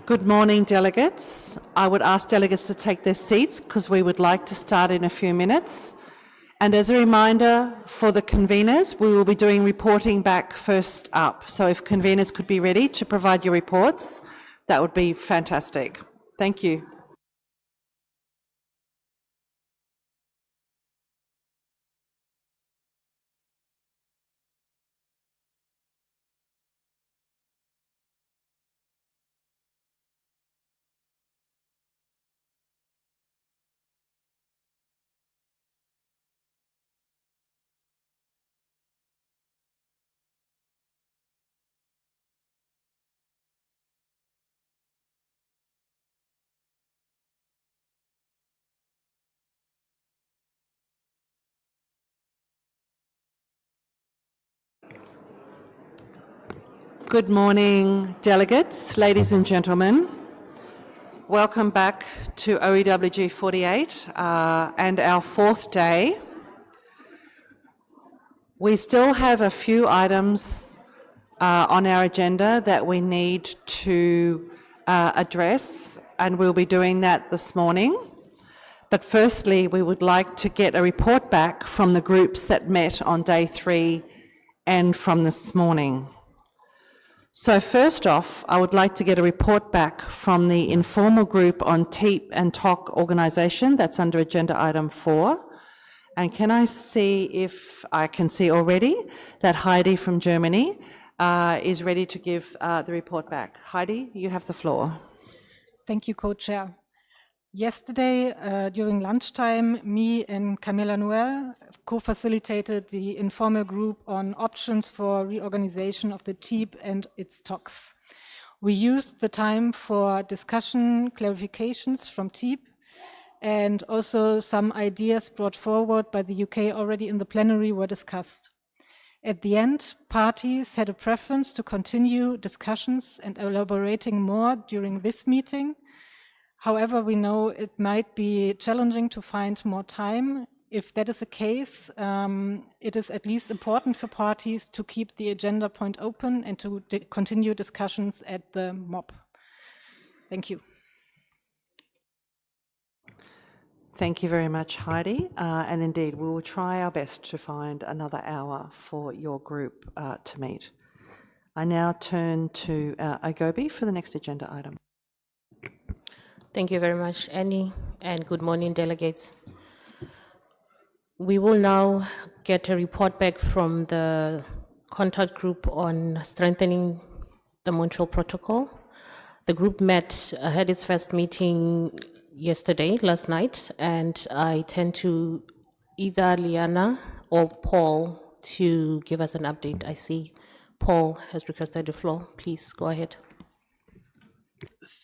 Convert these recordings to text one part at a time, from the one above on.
Good morning, delegates. I would ask delegates to take their seats because we would like to start in a few minutes. And as a reminder for the conveners, we will be doing reporting back first up. So if conveners could be ready to provide your reports, that would be fantastic. Thank you. Good morning, delegates, ladies and gentlemen. Welcome back to OEWG48 and our fourth day. We still have a few items on our agenda that we need to address, and we'll be doing that this morning. But firstly, we would like to get a report back from the groups that met on day 3 and from this morning. So first off, I would like to get a report back from the informal group on TEEP and TOC organisation. That's under agenda item 4. And can I see if I can see already that Heidi from Germany is ready to give the report back. Heidi, you have the floor. Thank you, Co-Chair. Yesterday, during lunchtime, me and Camilla Noel co-facilitated the informal group on options for reorganization of the TEEP and its TOCs. We used the time for discussion, clarifications from TEEP, and also some ideas brought forward by the UK already in the plenary were discussed. At the end, parties had a preference to continue discussions and elaborating more during this meeting. However, we know it might be challenging to find more time. If that is the case, it is at least important for parties to keep the agenda point open and to continue discussions at the MOP. Thank you. Thank you very much, Heidi. And indeed, we will try our best to find another hour for your group to meet. I now turn to Agobi for the next agenda item. Thank you very much, Annie, and good morning, delegates. We will now get a report back from the contact group on strengthening the Montreal Protocol. The group had its first meeting last night, and I tend to either Liana or Paul to give us an update. I see Paul has requested the floor. Please go ahead.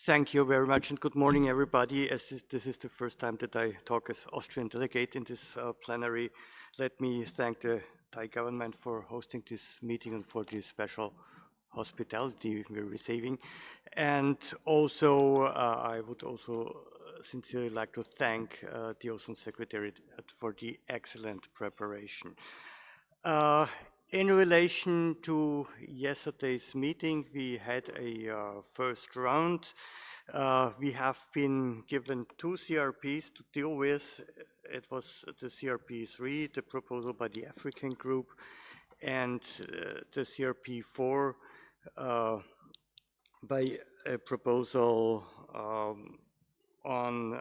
Thank you very much, and good morning, everybody. As this is the first time that I talk as Austrian delegate in this plenary, let me thank the Thai government for hosting this meeting and for this special hospitality we're receiving. And also, I would also sincerely like to thank the Ozone Secretariat for the excellent preparation. In relation to yesterday's meeting, we had a first round. We have been given 2 CRPs to deal with. It was the CRP3, the proposal by the African group, and the CRP4 by a proposal on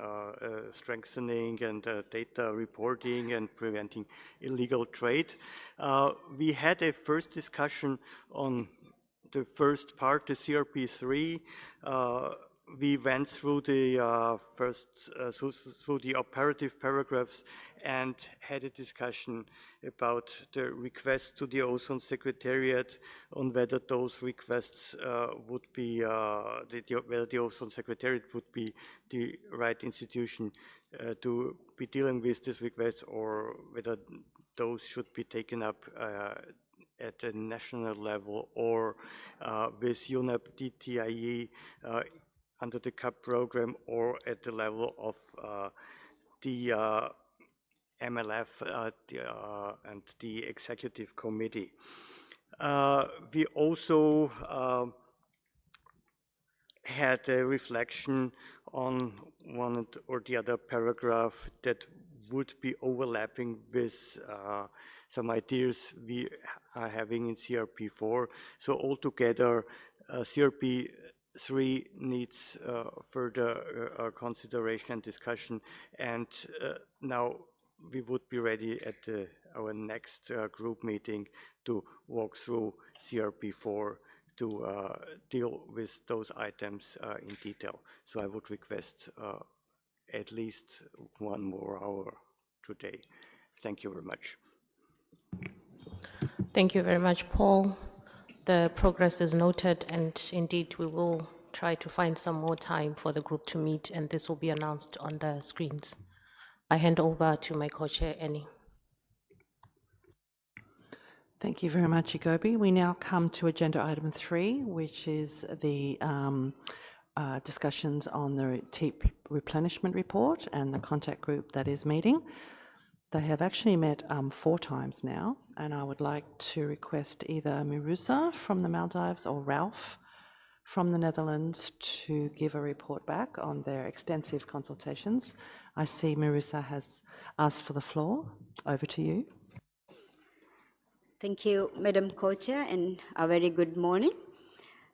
strengthening and data reporting and preventing illegal trade. We had a first discussion on the first part, the CRP3. We went through the through the operative paragraphs and had a discussion about the requests to the Ozone Secretariat on whether those requests would be whether the Ozone Secretariat would be the right institution to be dealing with this request, or whether those should be taken up at a national level or with UNEP DTIE under the CAP program, or at the level of the MLF and the executive committee. We also had a reflection on one or the other paragraph that would be overlapping with some ideas we are having in CRP4. So altogether, CRP 3 needs further consideration and discussion, and now we would be ready at our next group meeting to walk through CRP4 to deal with those items in detail. So I would request at least 1 more hour today. Thank you very much. Thank you very much, Paul. The progress is noted, and indeed we will try to find some more time for the group to meet, and this will be announced on the screens. I hand over to my co-chair, Annie. Thank you very much, Igobi. We now come to agenda item 3, which is the discussions on the TEEP replenishment report and the contact group that is meeting. They have actually met 4 times now, and I would like to request either Mirusa from the Maldives or Ralph from the Netherlands to give a report back on their extensive consultations. I see Mirusa has asked for the floor. Over to you. Thank you, Madam Co-Chair, and a very good morning.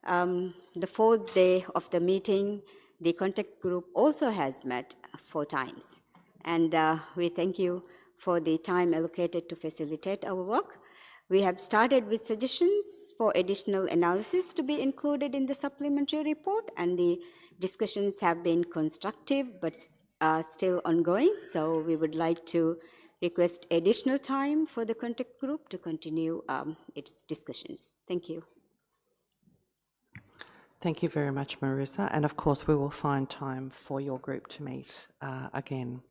The 4th day of the meeting, the contact group also has met 4 times. And we thank you for the time allocated to facilitate our work. We have started with suggestions for additional analysis to be included in the supplementary report, and the discussions have been constructive but still ongoing. So we would like to request additional time for the contact group to continue its discussions. Thank you. Thank you very much, Marissa. And of course, we will find time for your group to meet again.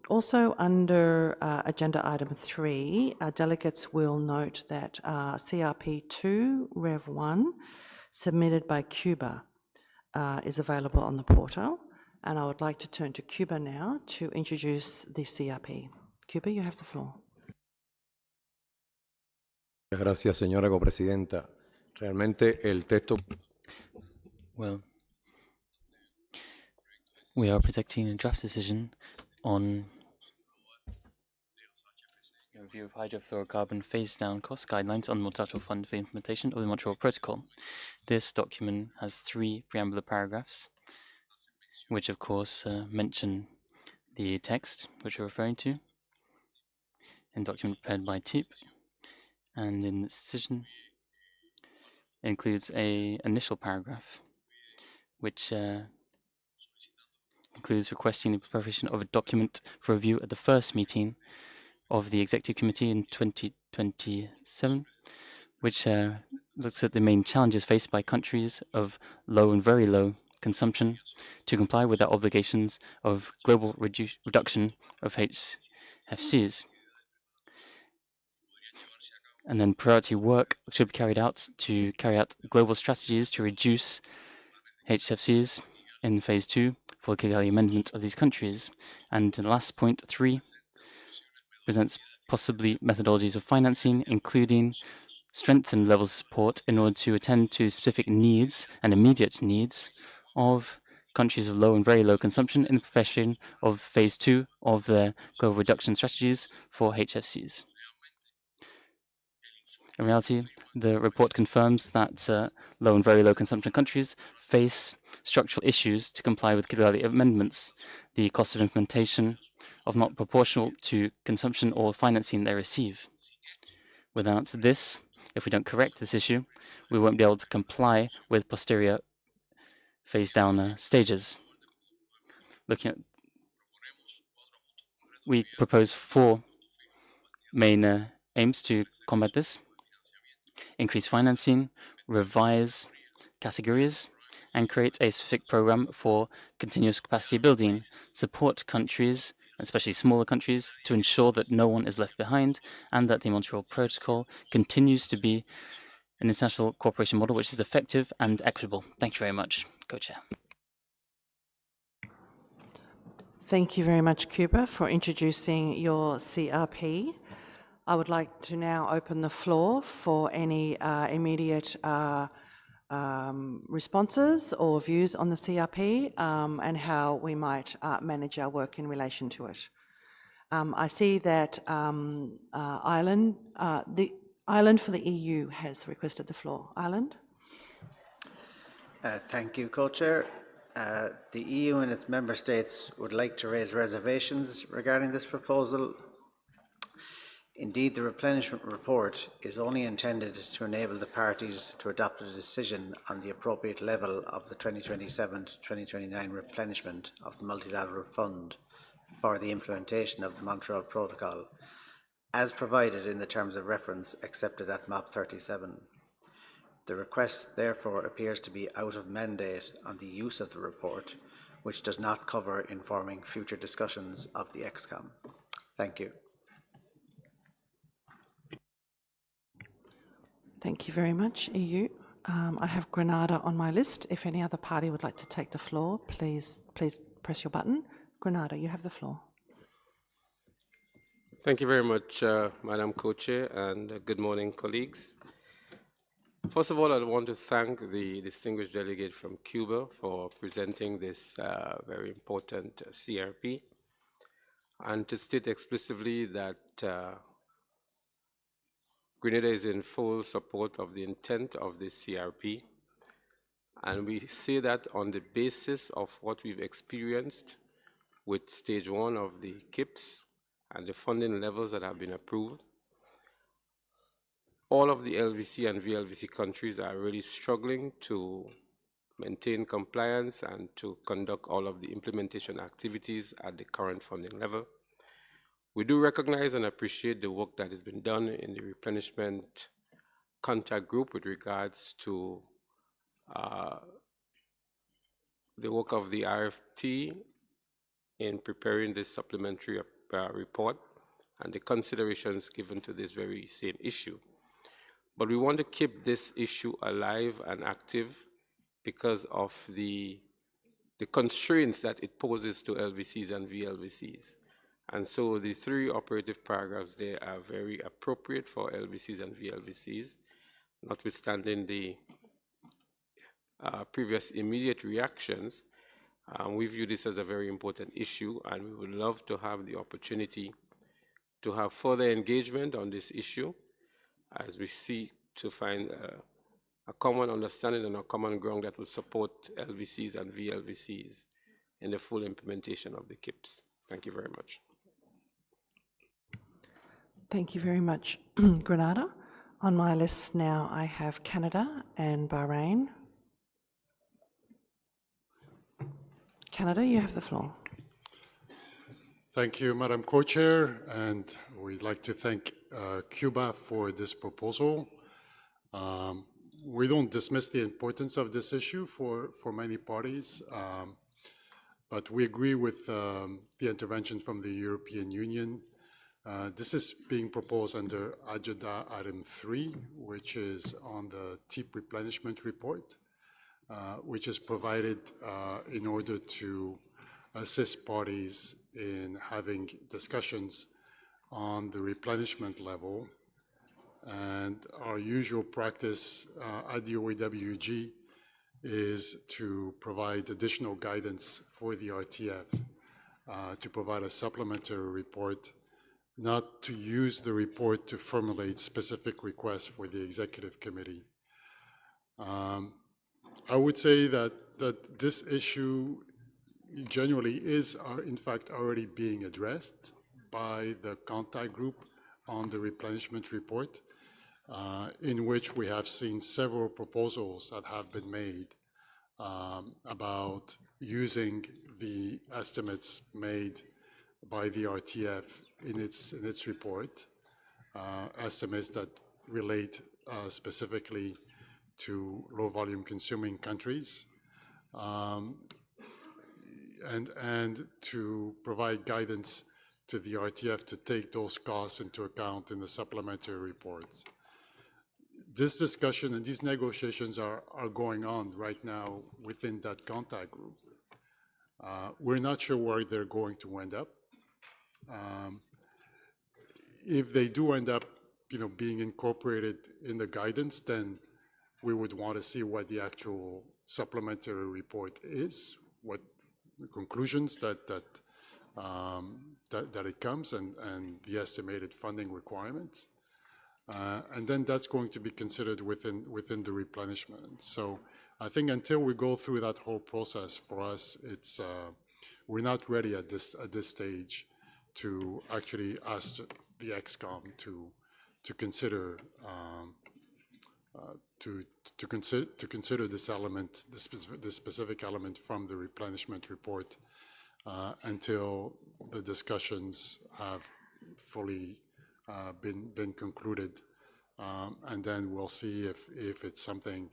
Also under agenda item 3, delegates will note that CRP2 Rev 1 submitted by Cuba is available on the portal. And I would like to turn to Cuba now to introduce the CRP. Cuba, you have the floor. Gracias, señora copresidenta. Realmente el texto. Well, we are protecting a draft decision on a review of hydrofluorocarbon phase-down cost guidelines on the Multilateral Fund for the implementation of the Montreal Protocol. This document has 3 preambular paragraphs, which of course mention the text which we're referring to, in document prepared by TEEP, and in this decision it includes an initial paragraph which includes requesting the preparation of a document for review at the first meeting of the Executive Committee in 2027, which looks at the main challenges faced by countries of low and very low consumption to comply with their obligations of global reduction of HFCs. And then priority work should be carried out to carry out global strategies to reduce HFCs in phase 2 for the Kigali amendment of these countries. And the last point 3 presents possibly methodologies of financing, including strengthened levels of support in order to attend to specific needs and immediate needs of countries of low and very low consumption in the preparation of phase 2 of their global reduction strategies for HFCs. In reality, the report confirms that low and very low consumption countries face structural issues to comply with Kigali amendments, the cost of implementation of not proportional to consumption or financing they receive. Without this, if we don't correct this issue, we won't be able to comply with posterior phase-down stages. We propose 4 main aims to combat this: increase financing, revise categories, and create a specific program for continuous capacity building, support countries, especially smaller countries, to ensure that no one is left behind and that the Montreal Protocol continues to be an international cooperation model which is effective and equitable. Thank you very much, Co-Chair. Thank you very much, Cuba, for introducing your CRP. I would like to now open the floor for any immediate responses or views on the CRP and how we might manage our work in relation to it. I see that Ireland, the Ireland for the EU has requested the floor. Ireland? Thank you, Co-Chair. The EU and its member states would like to raise reservations regarding this proposal. Indeed, the replenishment report is only intended to enable the parties to adopt a decision on the appropriate level of the 2027 to 2029 replenishment of the multilateral fund for the implementation of the Montreal Protocol, as provided in the terms of reference accepted at MAP 37. The request therefore appears to be out of mandate on the use of the report, which does not cover informing future discussions of the EXCOM. Thank you. Thank you very much, EU. I have Grenada on my list. If any other party would like to take the floor, please press your button. Grenada, you have the floor. Thank you very much, Madam Co-Chair, and good morning, colleagues. First of all, I want to thank the distinguished delegate from Cuba for presenting this very important CRP, and to state explicitly that Grenada is in full support of the intent of this CRP, and we say that on the basis of what we've experienced with stage 1 of the KIPS and the funding levels that have been approved. All of the LVC and VLVC countries are really struggling to maintain compliance and to conduct all of the implementation activities at the current funding level. We do recognize and appreciate the work that has been done in the replenishment contact group with regards to the work of the RFT in preparing this supplementary report and the considerations given to this very same issue. But we want to keep this issue alive and active because of the constraints that it poses to LVCs and VLVCs. And so the 3 operative paragraphs there are very appropriate for LVCs and VLVCs, notwithstanding the previous immediate reactions. We view this as a very important issue, and we would love to have the opportunity to have further engagement on this issue as we seek to find a common understanding and a common ground that will support LVCs and VLVCs in the full implementation of the KIPS. Thank you very much. Thank you very much, Grenada. On my list now, I have Canada and Bahrain. Canada, you have the floor. Thank you, Madam Co-Chair, and we'd like to thank Cuba for this proposal. We don't dismiss the importance of this issue for many parties, but we agree with the intervention from the European Union. This is being proposed under Agenda Item 3, which is on the TEEP replenishment report, which is provided in order to assist parties in having discussions on the replenishment level. And our usual practice at the OEWG is to provide additional guidance for the RTF, to provide a supplementary report, not to use the report to formulate specific requests for the executive committee. I would say that this issue generally is, in fact, already being addressed by the contact group on the replenishment report, in which we have seen several proposals that have been made about using the estimates made by the RTF in its report, estimates that relate specifically to low-volume consuming countries, and to provide guidance to the RTF to take those costs into account in the supplementary reports. This discussion and these negotiations are going on right now within that contact group. We're not sure where they're going to end up. If they do end up, being incorporated in the guidance, then we would want to see what the actual supplementary report is, what the conclusions that it comes, and the estimated funding requirements. And then that's going to be considered within the replenishment. So I think until we go through that whole process, for us, it's we're not ready at this stage to actually ask the ExCom to consider consider this element, this specific element from the replenishment report until the discussions have fully been concluded, and then we'll see if it's something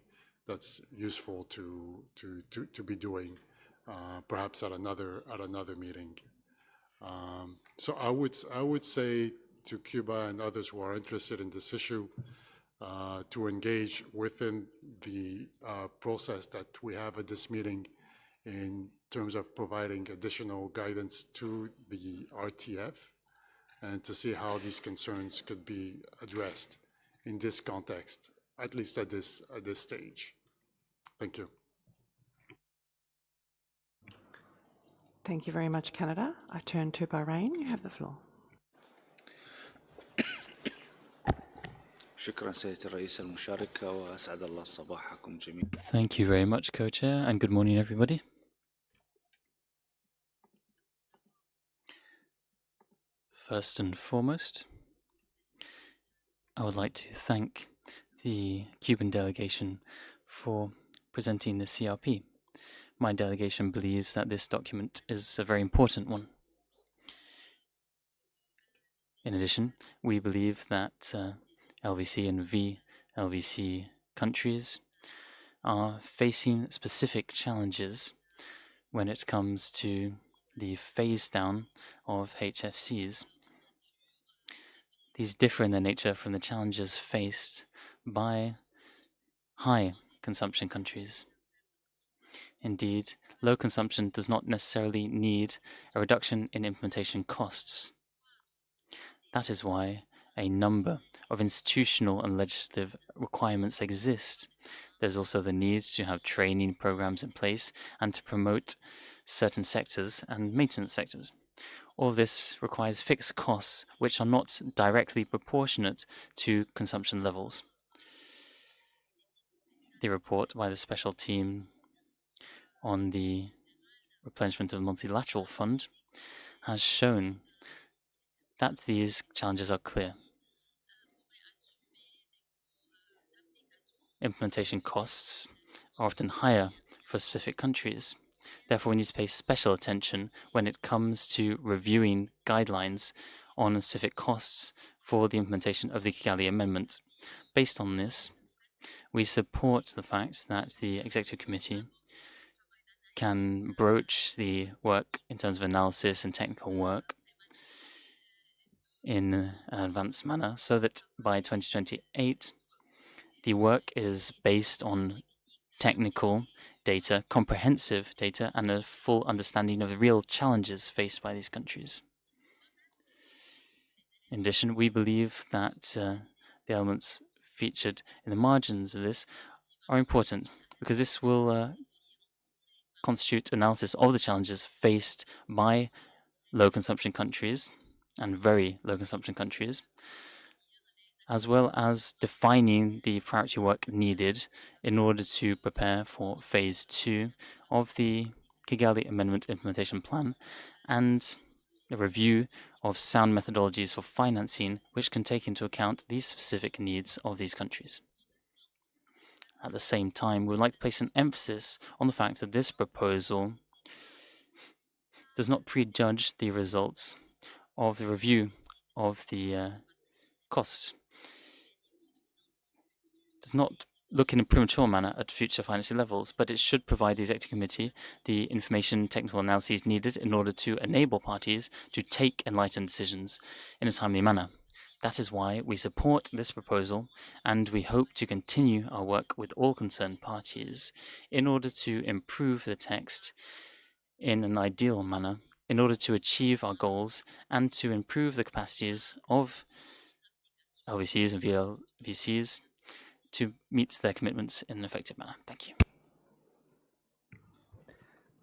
that's useful to be doing, perhaps at another meeting. So I would say to Cuba and others who are interested in this issue to engage within the process that we have at this meeting in terms of providing additional guidance to the RTF and to see how these concerns could be addressed in this context, at least at this stage. Thank you. Thank you very much, Canada. I turn to Bahrain. You have the floor. شكرا سيدة الرئيس المشاركة وأسعد الله صباحكم جميعا. Thank you very much, Co-Chair, and good morning, everybody. First and foremost, I would like to thank the Cuban delegation for presenting the CRP. My delegation believes that this document is a very important one. In addition, we believe that LVC and VLVC countries are facing specific challenges when it comes to the phase down of HFCs. These differ in their nature from the challenges faced by high consumption countries. Indeed, low consumption does not necessarily need a reduction in implementation costs. That is why a number of institutional and legislative requirements exist. There's also the need to have training programs in place and to promote certain sectors and maintenance sectors. All of this requires fixed costs which are not directly proportionate to consumption levels. The report by the special team on the replenishment of the multilateral fund has shown that these challenges are clear. Implementation costs are often higher for specific countries. Therefore, we need to pay special attention when it comes to reviewing guidelines on specific costs for the implementation of the Kigali Amendment. Based on this, we support the fact that the Executive Committee can broach the work in terms of analysis and technical work in an advanced manner so that by 2028, the work is based on technical data, comprehensive data, and a full understanding of the real challenges faced by these countries. In addition, we believe that the elements featured in the margins of this are important because this will constitute analysis of the challenges faced by low consumption countries and very low consumption countries, as well as defining the priority work needed in order to prepare for phase 2 of the Kigali Amendment Implementation Plan and a review of sound methodologies for financing which can take into account the specific needs of these countries. At the same time, we would like to place an emphasis on the fact that this proposal does not prejudge the results of the review of the costs. Does not look in a premature manner at future financing levels, but it should provide the Executive Committee the information technical analyses needed in order to enable parties to take enlightened decisions in a timely manner. That is why we support this proposal, and we hope to continue our work with all concerned parties in order to improve the text in an ideal manner, in order to achieve our goals and to improve the capacities of LVCs and VLVCs to meet their commitments in an effective manner. Thank you.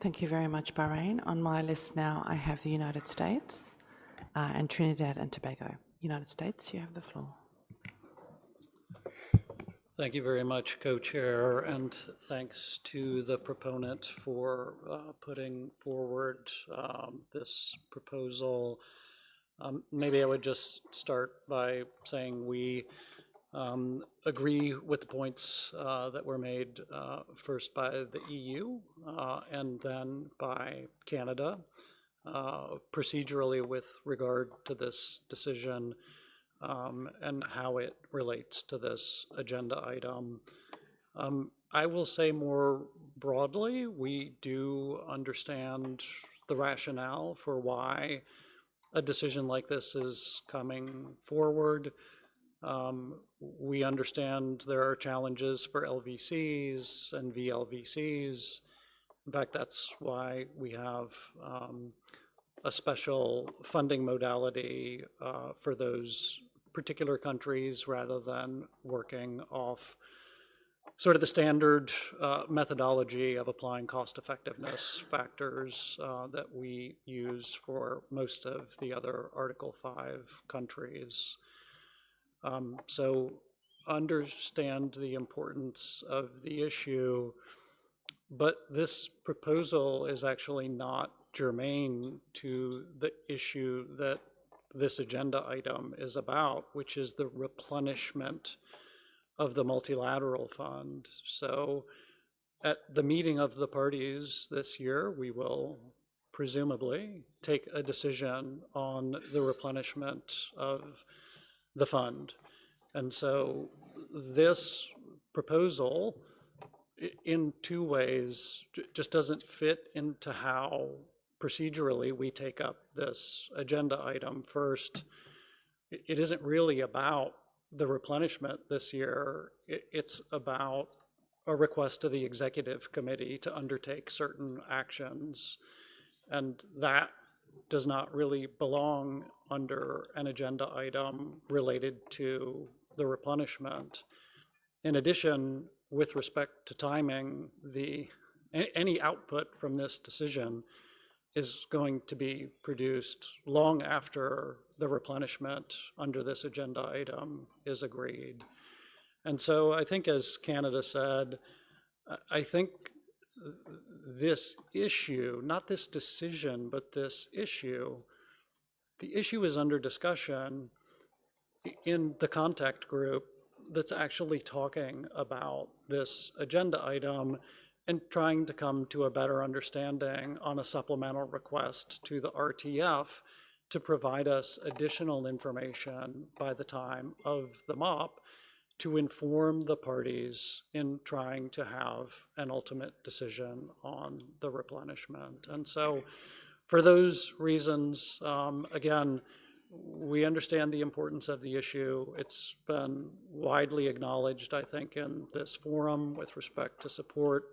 Thank you very much, Bahrain. On my list now, I have the United States and Trinidad and Tobago. United States, you have the floor. Thank you very much, Co-Chair, and thanks to the proponent for putting forward this proposal. Maybe I would just start by saying we agree with the points that were made first by the EU and then by Canada. Procedurally with regard to this decision and how it relates to this agenda item. I will say more broadly, we do understand the rationale for why a decision like this is coming forward. We understand there are challenges for LVCs and VLVCs. In fact, that's why we have a special funding modality for those particular countries rather than working off sort of the standard methodology of applying cost effectiveness factors that we use for most of the other Article 5 countries. So understand the importance of the issue, but this proposal is actually not germane to the issue that this agenda item is about, which is the replenishment of the multilateral fund. So at the meeting of the parties this year, we will presumably take a decision on the replenishment of the fund. And so this proposal in two ways just doesn't fit into how procedurally we take up this agenda item. First, it isn't really about the replenishment this year. It's about a request to the executive committee to undertake certain actions. And that does not really belong under an agenda item related to the replenishment. In addition, with respect to timing, any output from this decision is going to be produced long after the replenishment under this agenda item is agreed. And so I think, as Canada said, I think this issue, not this decision, but this issue, the issue is under discussion in the contact group that's actually talking about this agenda item and trying to come to a better understanding on a supplemental request to the RTF to provide us additional information by the time of the MOP to inform the parties in trying to have an ultimate decision on the replenishment. And so for those reasons, again, we understand the importance of the issue. It's been widely acknowledged, I think, in this forum with respect to support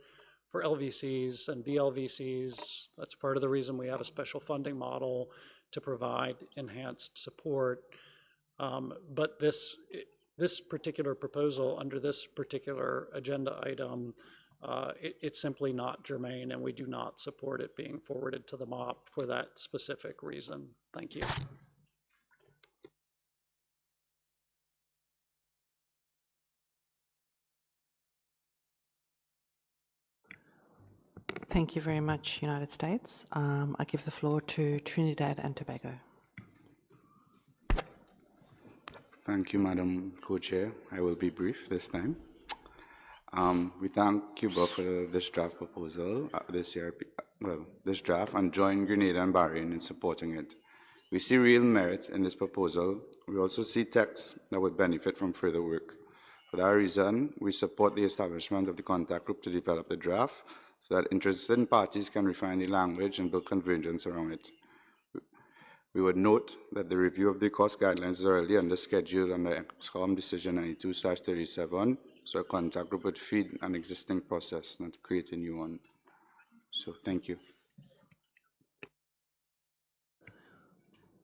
for LVCs and VLVCs. That's part of the reason we have a special funding model to provide enhanced support. But this particular proposal under this particular agenda item, it's simply not germane, and we do not support it being forwarded to the MOP for that specific reason. Thank you. Thank you very much, United States. I give the floor to Trinidad and Tobago. Thank you, Madam Co-Chair. I will be brief this time. We thank Cuba for this draft proposal, this draft, and join Grenada and Bahrain in supporting it. We see real merit in this proposal. We also see texts that would benefit from further work. For that reason, we support the establishment of the contact group to develop the draft so that interested parties can refine the language and build convergence around it. We would note that the review of the cost guidelines is already under schedule under XCOM Decision 92/37, so a contact group would feed an existing process, not create a new one. So thank you.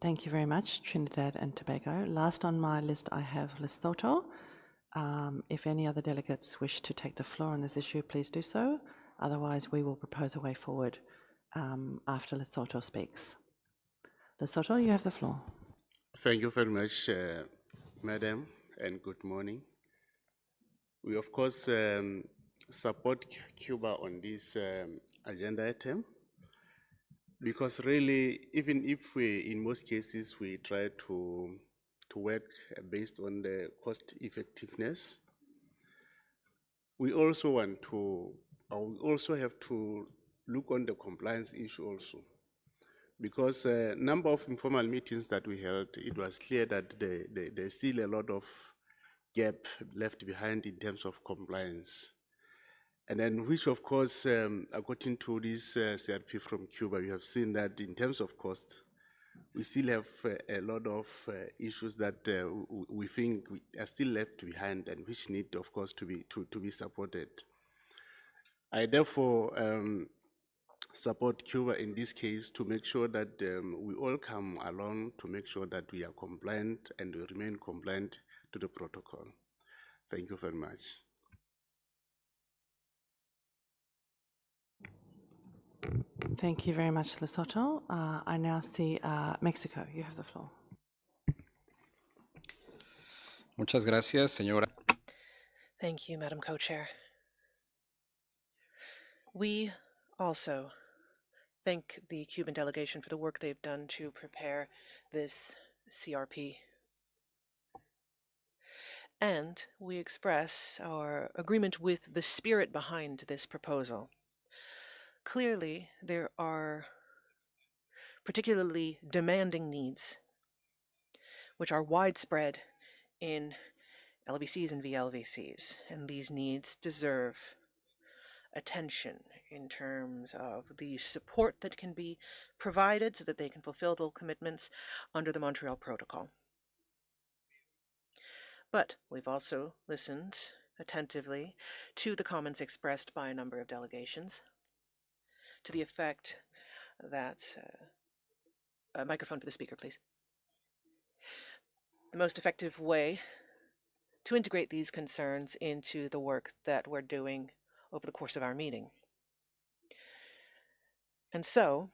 Thank you very much, Trinidad and Tobago. Last on my list, I have Lesotho. If any other delegates wish to take the floor on this issue, please do so. Otherwise, we will propose a way forward after Lesotho speaks. Lesotho, you have the floor. Thank you very much, Madam, and good morning. We, of course, support Cuba on this agenda item because really, even if we, in most cases, we try to work based on the cost effectiveness, we also want to, we also have to look on the compliance issue also. Because a number of informal meetings that we held, it was clear that there's still a lot of gap left behind in terms of compliance. And then which of course, according to this CRP from Cuba, we have seen that in terms of cost, we still have a lot of issues that we think are still left behind and which need, of course, to be supported. I therefore support Cuba in this case to make sure that we all come along to make sure that we are compliant and we remain compliant to the protocol. Thank you very much. Thank you very much, Lesotho. I now see Mexico. You have the floor. Muchas gracias, señora. Thank you, Madam Co-Chair. We also thank the Cuban delegation for the work they've done to prepare this CRP. And we express our agreement with the spirit behind this proposal. Clearly, there are particularly demanding needs, which are widespread in LVCs and VLVCs, and these needs deserve attention in terms of the support that can be provided so that they can fulfill the commitments under the Montreal Protocol. But we've also listened attentively to the comments expressed by a number of delegations to the effect that a microphone for the speaker, please. The most effective way to integrate these concerns into the work that we're doing over the course of our meeting. And so,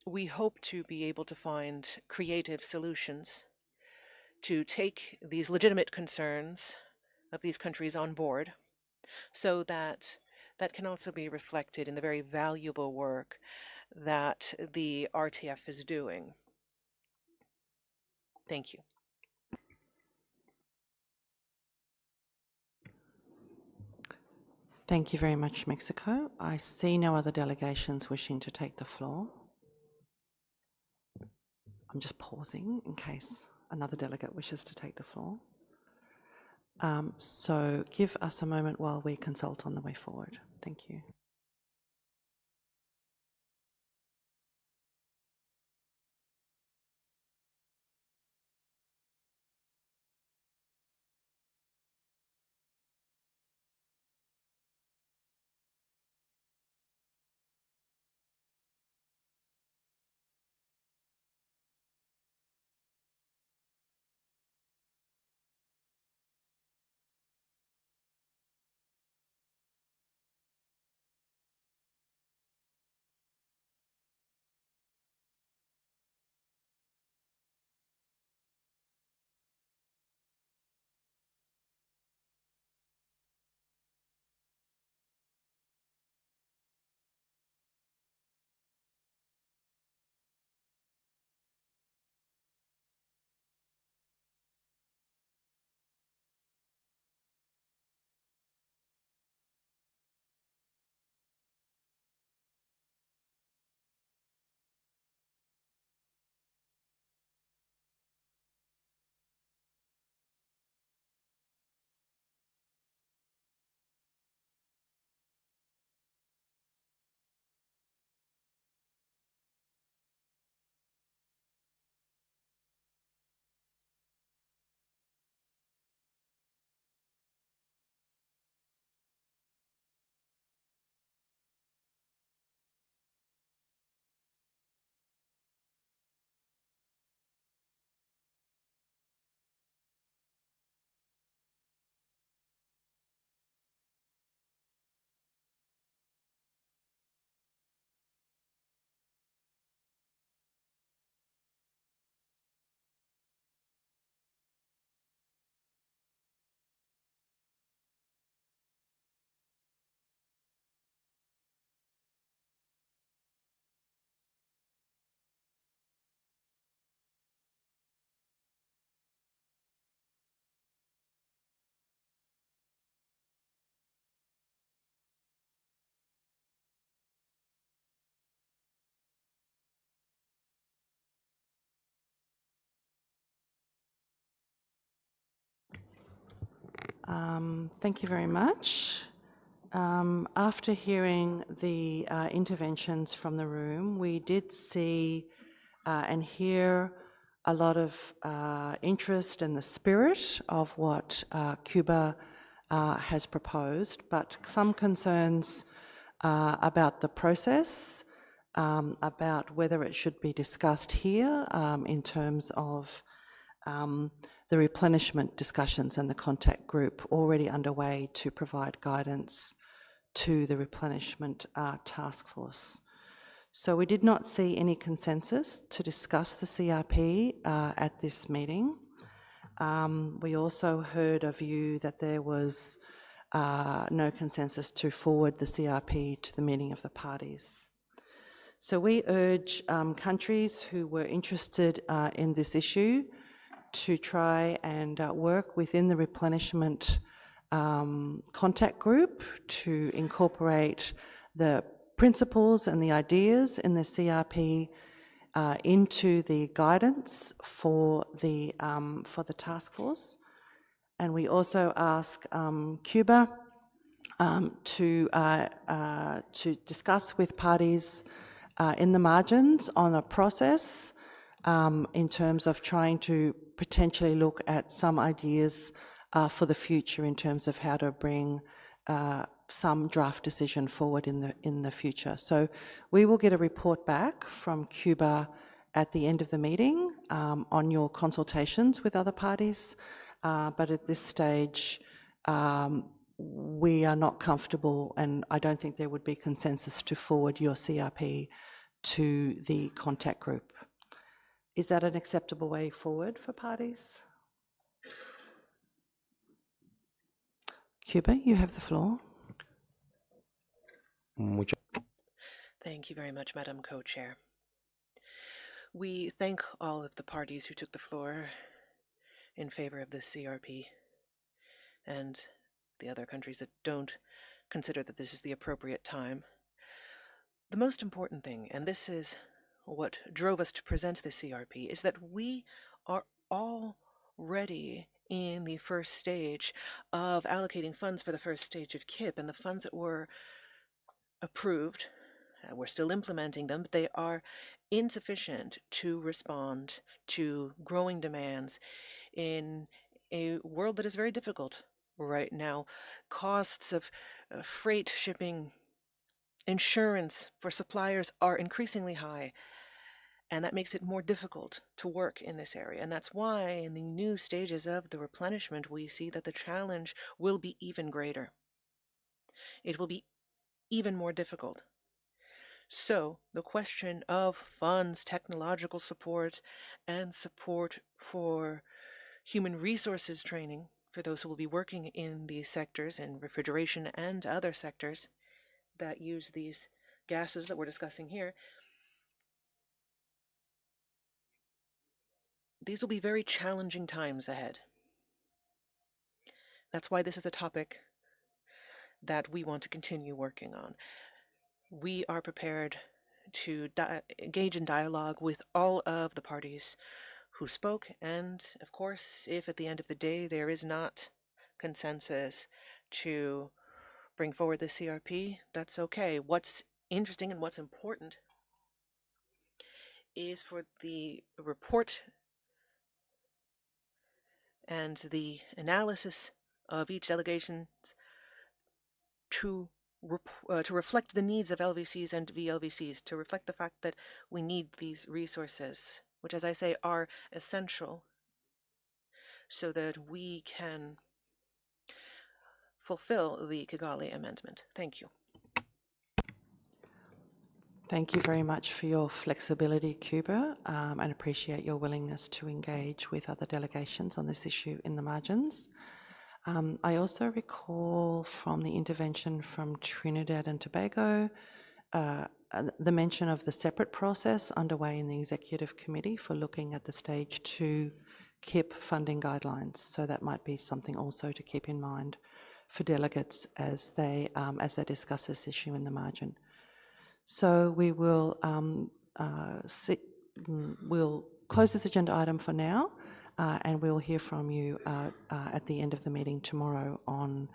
we hope to be able to find creative solutions to take these legitimate concerns of these countries on board so that that can also be reflected in the very valuable work that the RTF is doing. Thank you. Thank you very much, Mexico. I see no other delegations wishing to take the floor. I'm just pausing in case another delegate wishes to take the floor. So give us a moment while we consult on the way forward. Thank you. Thank you very much. After hearing the interventions from the room, we did see and hear a lot of interest in the spirit of what Cuba has proposed, but some concerns about the process, about whether it should be discussed here in terms of the replenishment discussions and the contact group already underway to provide guidance to the replenishment task force. So we did not see any consensus to discuss the CRP at this meeting. We also heard a view that there was no consensus to forward the CRP to the meeting of the parties. So we urge countries who were interested in this issue to try and work within the replenishment contact group to incorporate the principles and the ideas in the CRP into the guidance for the task force. And we also ask Cuba to discuss with parties in the margins on a process in terms of trying to potentially look at some ideas for the future in terms of how to bring some draft decision forward in the future. So we will get a report back from Cuba at the end of the meeting on your consultations with other parties, but at this stage we are not comfortable, and I don't think there would be consensus to forward your CRP to the contact group. Is that an acceptable way forward for parties? Cuba, you have the floor. Thank you very much, Madam Co-Chair. We thank all of the parties who took the floor in favor of the CRP and the other countries that don't consider that this is the appropriate time. The most important thing, and this is what drove us to present the CRP, is that we are already in the first stage of allocating funds for the first stage of KIP, and the funds that were approved, we're still implementing them, but they are insufficient to respond to growing demands in a world that is very difficult right now. Costs of freight, shipping, insurance for suppliers are increasingly high, and that makes it more difficult to work in this area. And that's why in the new stages of the replenishment, we see that the challenge will be even greater. It will be even more difficult. So the question of funds, technological support, and support for human resources training for those who will be working in these sectors, in refrigeration and other sectors that use these gases that we're discussing here, these will be very challenging times ahead. That's why this is a topic that we want to continue working on. We are prepared to engage in dialogue with all of the parties who spoke, and of course, if at the end of the day there is not consensus to bring forward the CRP, that's okay. What's interesting and what's important is for the report and the analysis of each delegation to reflect the needs of LVCs and VLVCs, to reflect the fact that we need these resources, which, as I say, are essential so that we can fulfill the Kigali Amendment. Thank you. Thank you very much for your flexibility, Cuba, and appreciate your willingness to engage with other delegations on this issue in the margins. I also recall from the intervention from Trinidad and Tobago the mention of the separate process underway in the Executive Committee for looking at the Stage 2 KIP funding guidelines. So that might be something also to keep in mind for delegates as they discuss this issue in the margin. So we will we'll close this agenda item for now, and we'll hear from you at the end of the meeting tomorrow on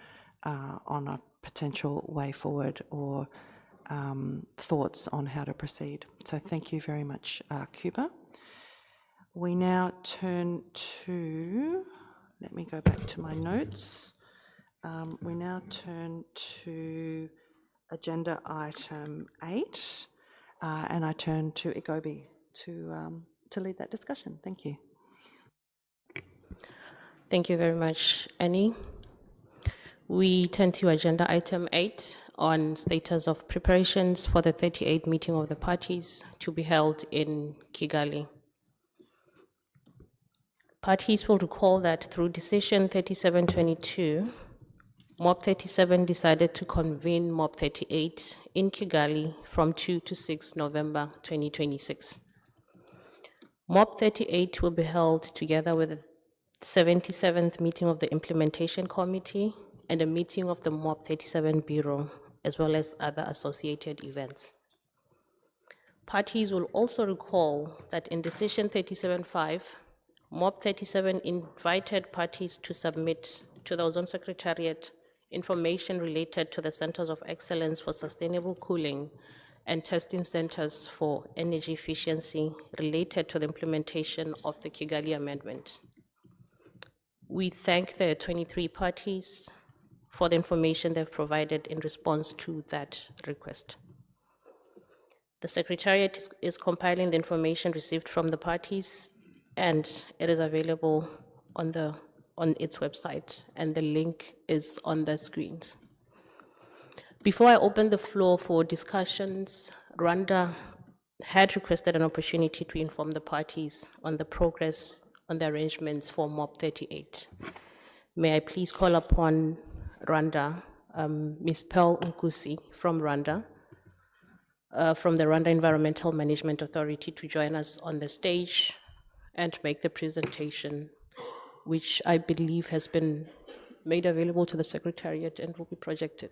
a potential way forward or thoughts on how to proceed. So thank you very much, Cuba. We now turn to, let me go back to my notes. We now turn to agenda item 8, and I turn to Igobi to lead that discussion. Thank you. Thank you very much, Annie. We turn to agenda item 8 on status of preparations for the 38th meeting of the parties to be held in Kigali. Parties will recall that through decision 3722, MOB 37 decided to convene MOB 38 in Kigali from 2 to 6 November 2026. MOB 38 will be held together with the 77th meeting of the Implementation Committee and a meeting of the MOB 37 Bureau, as well as other associated events. Parties will also recall that in decision 37.5, MOB 37 invited parties to submit to the Ozone Secretariat information related to the Centers of Excellence for Sustainable Cooling and testing centers for energy efficiency related to the implementation of the Kigali Amendment. We thank the 23 parties for the information they've provided in response to that request. The Secretariat is compiling the information received from the parties, and it is available on its website, and the link is on the screens. Before I open the floor for discussions, Rwanda had requested an opportunity to inform the parties on the progress on the arrangements for MOB 38. May I please call upon Rwanda, Ms. Pearl Nkusi from Rwanda, from the Rwanda Environmental Management Authority, to join us on the stage and make the presentation, which I believe has been made available to the Secretariat and will be projected.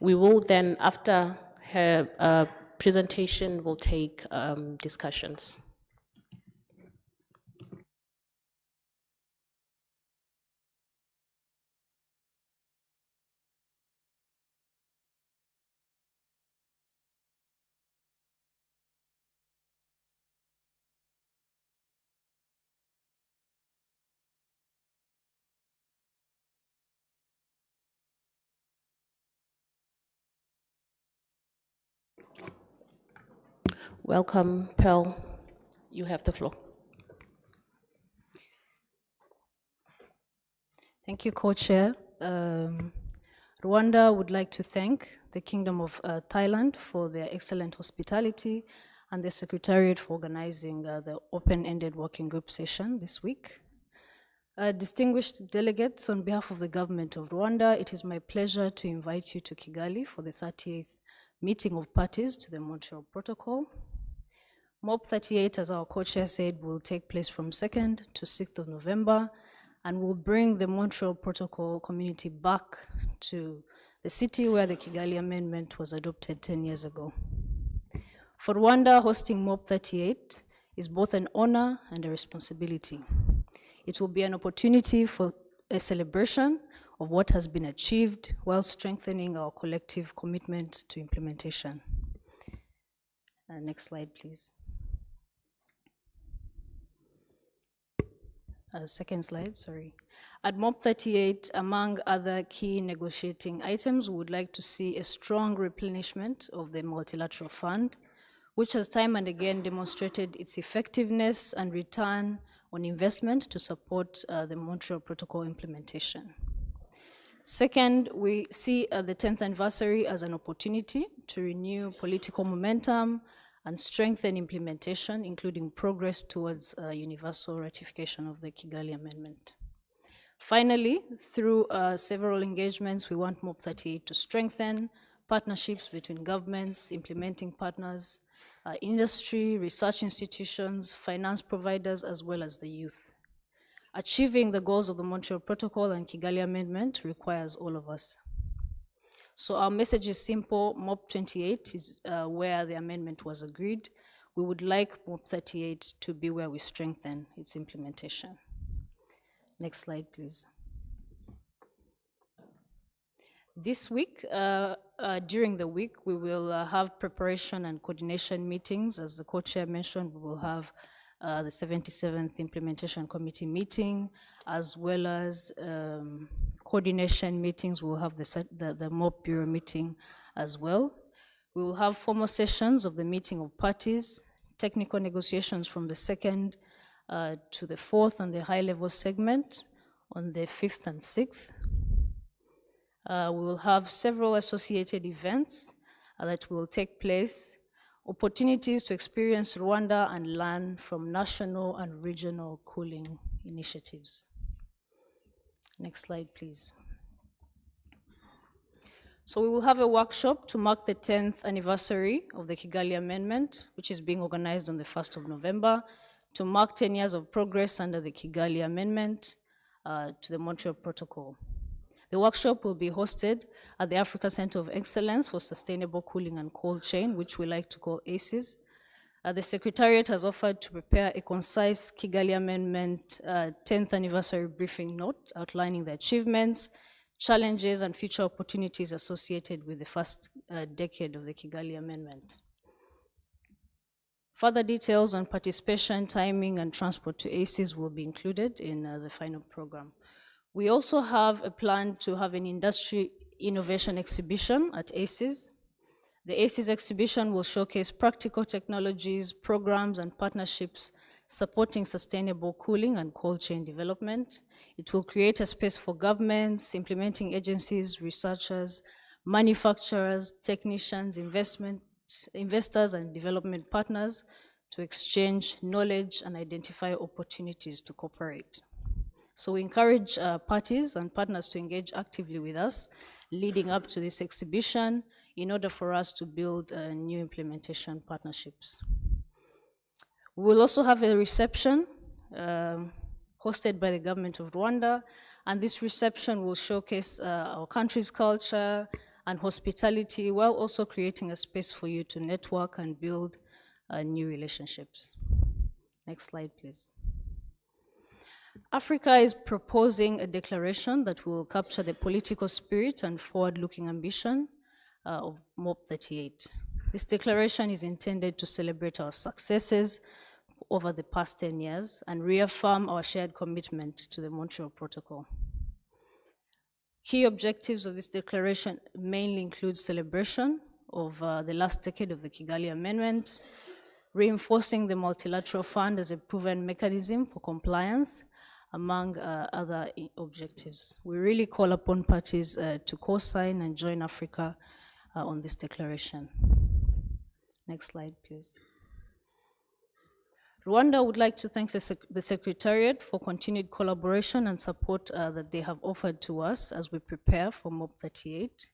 We will then, after her presentation, will take discussions. Welcome, Pearl. You have the floor. Thank you, Co-Chair. Rwanda would like to thank the Kingdom of Thailand for their excellent hospitality and the Secretariat for organizing the open-ended working group session this week. Distinguished delegates, on behalf of the government of Rwanda, it is my pleasure to invite you to Kigali for the 38th meeting of parties to the Montreal Protocol. MOB 38, as our co-chair said, will take place from 2nd to 6th of November and will bring the Montreal Protocol community back to the city where the Kigali Amendment was adopted 10 years ago. For Rwanda, hosting MOB 38 is both an honor and a responsibility. It will be an opportunity for a celebration of what has been achieved while strengthening our collective commitment to implementation. Next slide, please. Second slide, sorry. At MOB 38, among other key negotiating items, we would like to see a strong replenishment of the multilateral fund, which has time and again demonstrated its effectiveness and return on investment to support the Montreal Protocol implementation. Second, we see the 10th anniversary as an opportunity to renew political momentum and strengthen implementation, including progress towards universal ratification of the Kigali Amendment. Finally, through several engagements, we want MOB 38 to strengthen partnerships between governments, implementing partners, industry, research institutions, finance providers, as well as the youth. Achieving the goals of the Montreal Protocol and Kigali Amendment requires all of us. So our message is simple. MOB 28 is where the amendment was agreed. We would like MOP 38 to be where we strengthen its implementation. Next slide, please. This week, during the week, we will have preparation and coordination meetings. As the co-chair mentioned, we will have the 77th Implementation Committee meeting, as well as coordination meetings. We'll have the MOP Bureau meeting as well. We will have formal sessions of the meeting of parties, technical negotiations from the 2nd to the 4th on the high-level segment on the 5th and 6th. We will have several associated events that will take place, opportunities to experience Rwanda and learn from national and regional cooling initiatives. Next slide, please. So we will have a workshop to mark the 10th anniversary of the Kigali Amendment, which is being organized on the 1st of November, to mark 10 years of progress under the Kigali Amendment to the Montreal Protocol. The workshop will be hosted at the Africa Center of Excellence for Sustainable Cooling and Cold Chain, which we like to call ACES. The Secretariat has offered to prepare a concise Kigali Amendment 10th anniversary briefing note outlining the achievements, challenges, and future opportunities associated with the first decade of the Kigali Amendment. Further details on participation, timing, and transport to ACES will be included in the final program. We also have a plan to have an industry innovation exhibition at ACES. The ACES exhibition will showcase practical technologies, programs, and partnerships supporting sustainable cooling and cold chain development. It will create a space for governments, implementing agencies, researchers, manufacturers, technicians, investors, and development partners to exchange knowledge and identify opportunities to cooperate. So we encourage parties and partners to engage actively with us leading up to this exhibition in order for us to build new implementation partnerships. We will also have a reception hosted by the government of Rwanda, and this reception will showcase our country's culture and hospitality while also creating a space for you to network and build new relationships. Next slide, please. Africa is proposing a declaration that will capture the political spirit and forward-looking ambition of MOP 38. This declaration is intended to celebrate our successes over the past 10 years and reaffirm our shared commitment to the Montreal Protocol. Key objectives of this declaration mainly include celebration of the last decade of the Kigali Amendment, reinforcing the multilateral fund as a proven mechanism for compliance, among other objectives. We really call upon parties to co-sign and join Africa on this declaration. Next slide, please. Rwanda would like to thank the Secretariat for continued collaboration and support that they have offered to us as we prepare for MOP 38.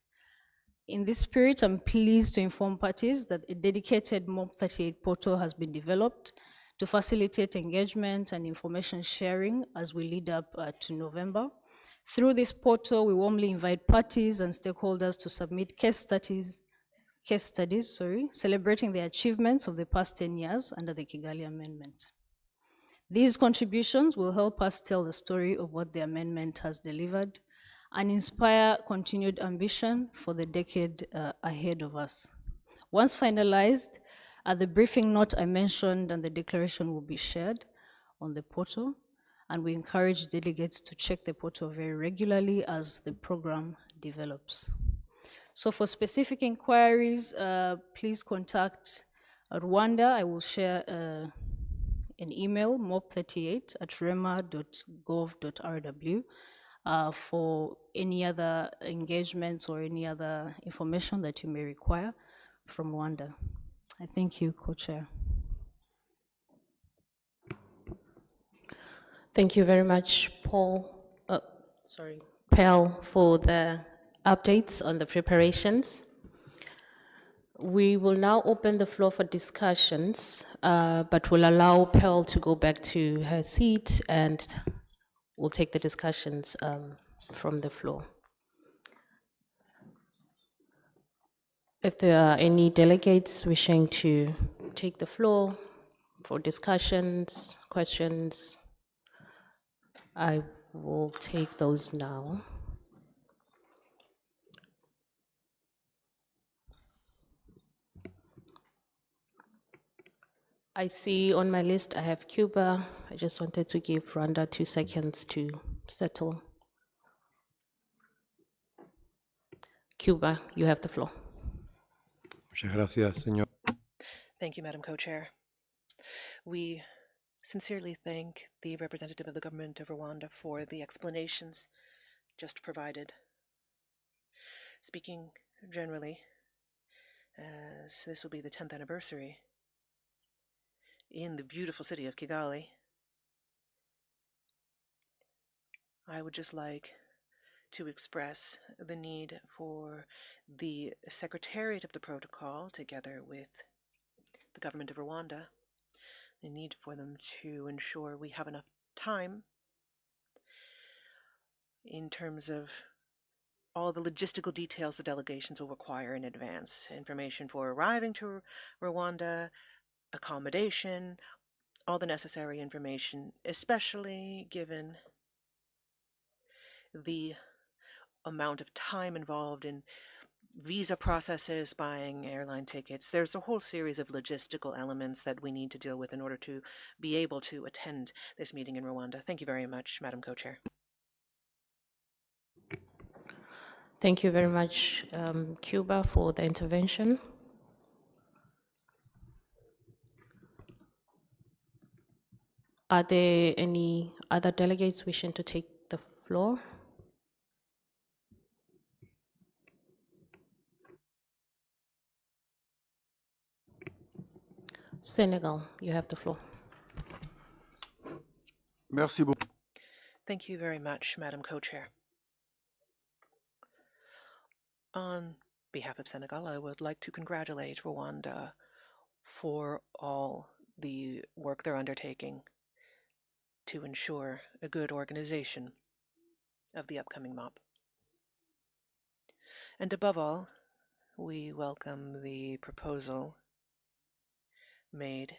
In this spirit, I'm pleased to inform parties that a dedicated MOP 38 portal has been developed to facilitate engagement and information sharing as we lead up to November. Through this portal, we warmly invite parties and stakeholders to submit case studies, celebrating the achievements of the past 10 years under the Kigali Amendment. These contributions will help us tell the story of what the amendment has delivered and inspire continued ambition for the decade ahead of us. Once finalized, the briefing note I mentioned and the declaration will be shared on the portal, and we encourage delegates to check the portal very regularly as the program develops. So for specific inquiries, please contact Rwanda. I will share an email, mop38@rema.gov.rw, for any other engagements or any other information that you may require from Rwanda. I thank you, Co-Chair. Thank you very much, Pell, for the updates on the preparations. We will now open the floor for discussions, but we'll allow Pell to go back to her seat and we'll take the discussions from the floor. If there are any delegates wishing to take the floor for discussions, questions, I will take those now. I see on my list I have Cuba. I just wanted to give Rwanda 2 seconds to settle. Cuba, you have the floor. Muchas gracias, señor. Thank you, Madam Co-Chair. We sincerely thank the representative of the government of Rwanda for the explanations just provided. Speaking generally, as this will be the 10th anniversary in the beautiful city of Kigali, I would just like to express the need for the Secretariat of the Protocol, together with the government of Rwanda, the need for them to ensure we have enough time in terms of all the logistical details the delegations will require in advance. Information for arriving to Rwanda, accommodation, all the necessary information, especially given the amount of time involved in visa processes, buying airline tickets. There's a whole series of logistical elements that we need to deal with in order to be able to attend this meeting in Rwanda. Thank you very much, Madam Co-Chair. Thank you very much, Cuba, for the intervention. Are there any other delegates wishing to take the floor? Senegal, you have the floor. Merci beaucoup. Thank you very much, Madam Co-Chair. On behalf of Senegal, I would like to congratulate Rwanda for all the work they're undertaking to ensure a good organization of the upcoming MOP. And above all, we welcome the proposal made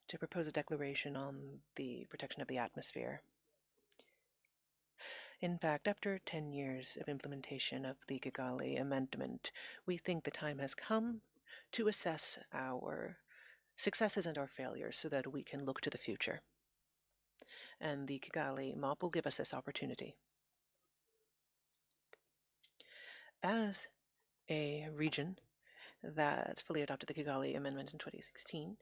to propose a declaration on the protection of the atmosphere. In fact, after 10 years of implementation of the Kigali Amendment, we think the time has come to assess our successes and our failures so that we can look to the future. And the Kigali MOP will give us this opportunity. As a region that fully adopted the Kigali Amendment in 2016,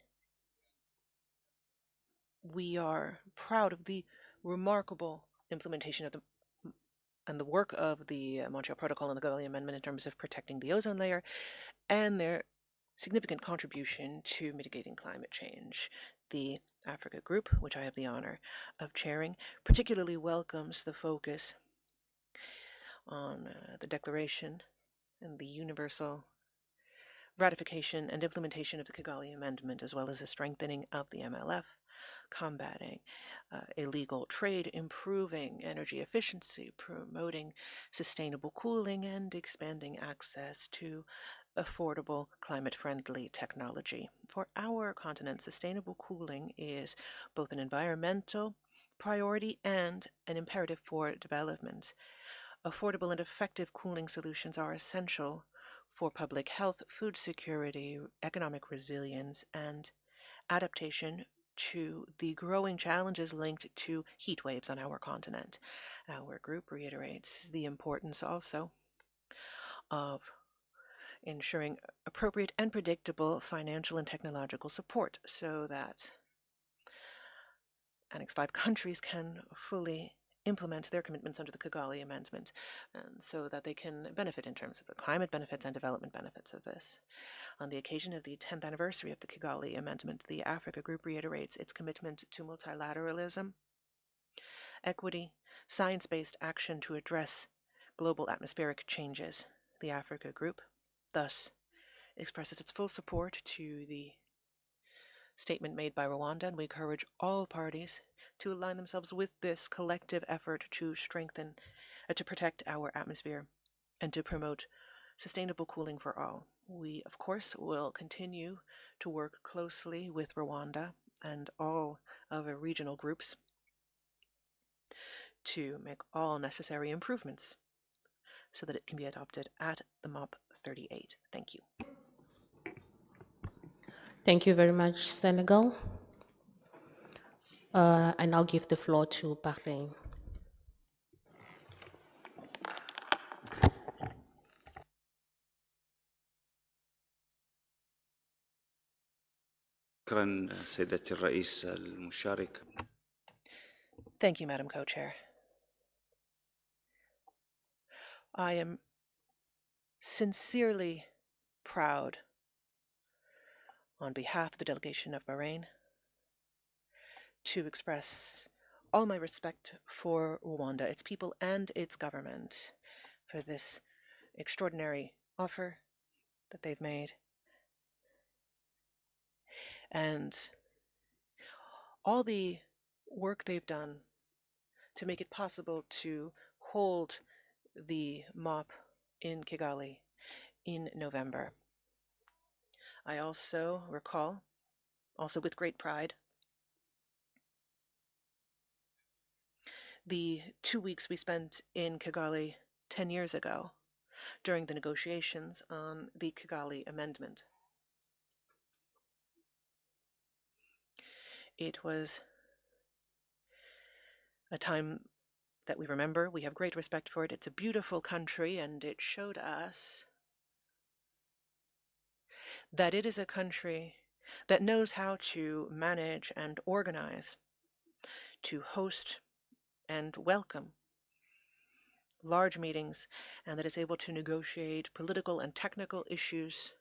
we are proud of the remarkable implementation of the work of the Montreal Protocol and the Kigali Amendment in terms of protecting the ozone layer and their significant contribution to mitigating climate change. The Africa Group, which I have the honor of chairing, particularly welcomes the focus on the declaration and the universal ratification and implementation of the Kigali Amendment, as well as the strengthening of the MLF, combating illegal trade, improving energy efficiency, promoting sustainable cooling, and expanding access to affordable, climate-friendly technology. For our continent, sustainable cooling is both an environmental priority and an imperative for development. Affordable and effective cooling solutions are essential for public health, food security, economic resilience, and adaptation to the growing challenges linked to heat waves on our continent. Our group reiterates the importance also of ensuring appropriate and predictable financial and technological support so that Annex 5 countries can fully implement their commitments under the Kigali Amendment, and so that they can benefit in terms of the climate benefits and development benefits of this. On the occasion of the 10th anniversary of the Kigali Amendment, the Africa Group reiterates its commitment to multilateralism, equity, science-based action to address global atmospheric changes. The Africa Group thus expresses its full support to the statement made by Rwanda, and we encourage all parties to align themselves with this collective effort to strengthen, to protect our atmosphere and to promote sustainable cooling for all. We, of course, will continue to work closely with Rwanda and all other regional groups to make all necessary improvements so that it can be adopted at the MOP 38. Thank you. Thank you very much, Senegal. I now give the floor to Bahrain. شكرا سيدتي الرئيس المشارك. Thank you, Madam Co-Chair. I am sincerely proud on behalf of the delegation of Bahrain to express all my respect for Rwanda, its people, and its government for this extraordinary offer that they've made, and all the work they've done to make it possible to hold the MOP in Kigali in November. I also recall, also with great pride, the 2 weeks we spent in Kigali 10 years ago during the negotiations on the Kigali Amendment. It was a time that we remember. We have great respect for it. It's a beautiful country, and it showed us that it is a country that knows how to manage and organize, to host and welcome large meetings, and that is able to negotiate political and technical issues,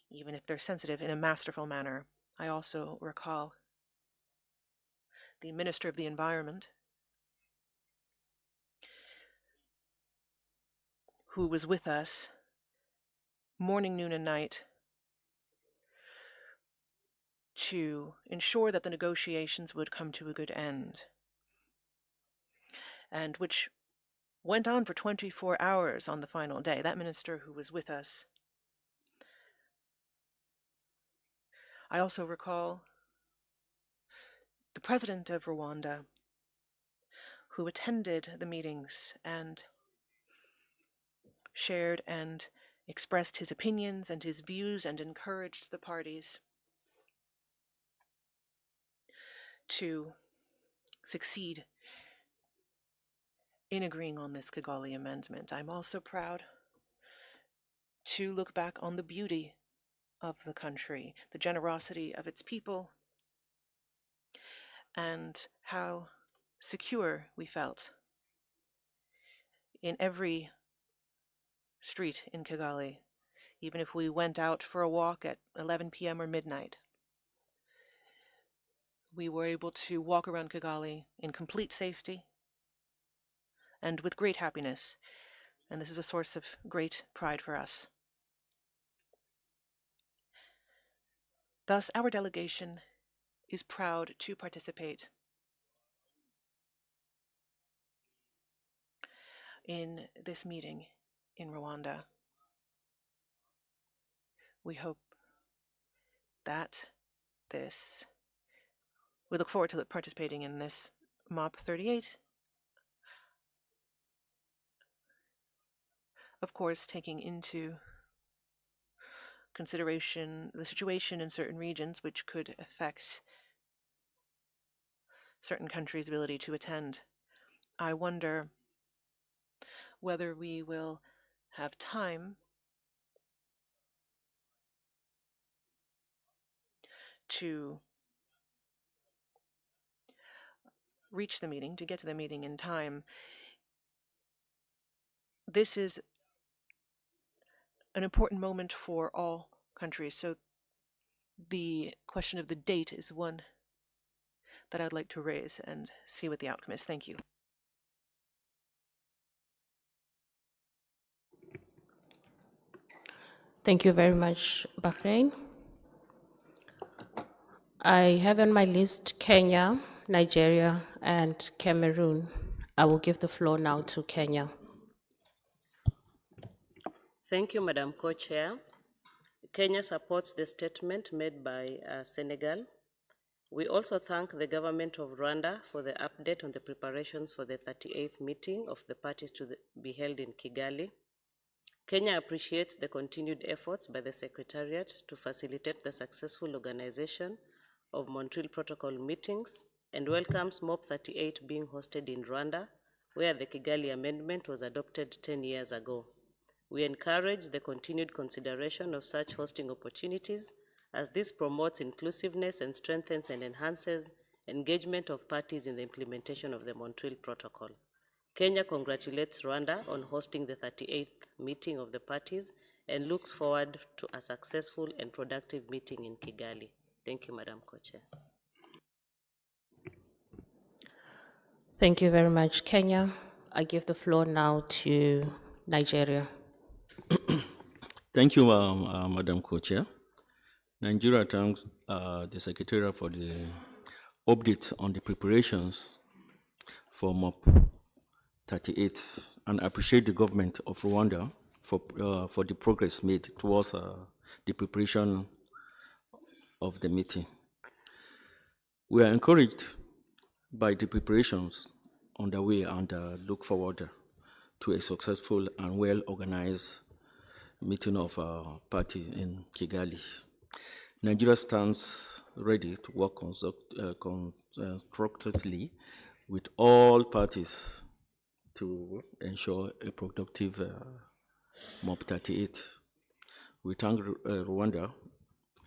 even if they're sensitive, in a masterful manner. I also recall the Minister of the Environment, who was with us morning, noon, and night to ensure that the negotiations would come to a good end, and which went on for 24 hours on the final day. That minister who was with us. I also recall the president of Rwanda, who attended the meetings and shared and expressed his opinions and his views and encouraged the parties to succeed in agreeing on this Kigali Amendment. I'm also proud to look back on the beauty of the country, the generosity of its people, and how secure we felt in every street in Kigali, even if we went out for a walk at 11 p.m. or midnight. We were able to walk around Kigali in complete safety and with great happiness, and this is a source of great pride for us. Thus, our delegation is proud to participate in this meeting in Rwanda. We hope that we look forward to participating in this MOP 38. Of course, taking into consideration the situation in certain regions which could affect certain countries' ability to attend. I wonder whether we will have time to reach the meeting, to get to the meeting in time. This is an important moment for all countries, so the question of the date is one that I'd like to raise and see what the outcome is. Thank you. Thank you very much, Bahrain. I have on my list Kenya, Nigeria, and Cameroon. I will give the floor now to Kenya. Thank you, Madam Co-Chair. Kenya supports the statement made by Senegal. We also thank the government of Rwanda for the update on the preparations for the 38th meeting of the parties to be held in Kigali. Kenya appreciates the continued efforts by the Secretariat to facilitate the successful organization of Montreal Protocol meetings and welcomes MOP 38 being hosted in Rwanda, where the Kigali Amendment was adopted 10 years ago. We encourage the continued consideration of such hosting opportunities as this promotes inclusiveness and strengthens and enhances engagement of parties in the implementation of the Montreal Protocol. Kenya congratulates Rwanda on hosting the 38th meeting of the parties and looks forward to a successful and productive meeting in Kigali. Thank you, Madam Co-Chair. Thank you very much, Kenya. I give the floor now to Nigeria. Thank you, Madam Co-Chair. Nigeria thanks the Secretariat for the update on the preparations for MOP 38 and appreciate the government of Rwanda for the progress made towards the preparation of the meeting. We are encouraged by the preparations underway and look forward to a successful and well-organized meeting of our party in Kigali. Nigeria stands ready to work constructively with all parties to ensure a productive MOP 38. We thank Rwanda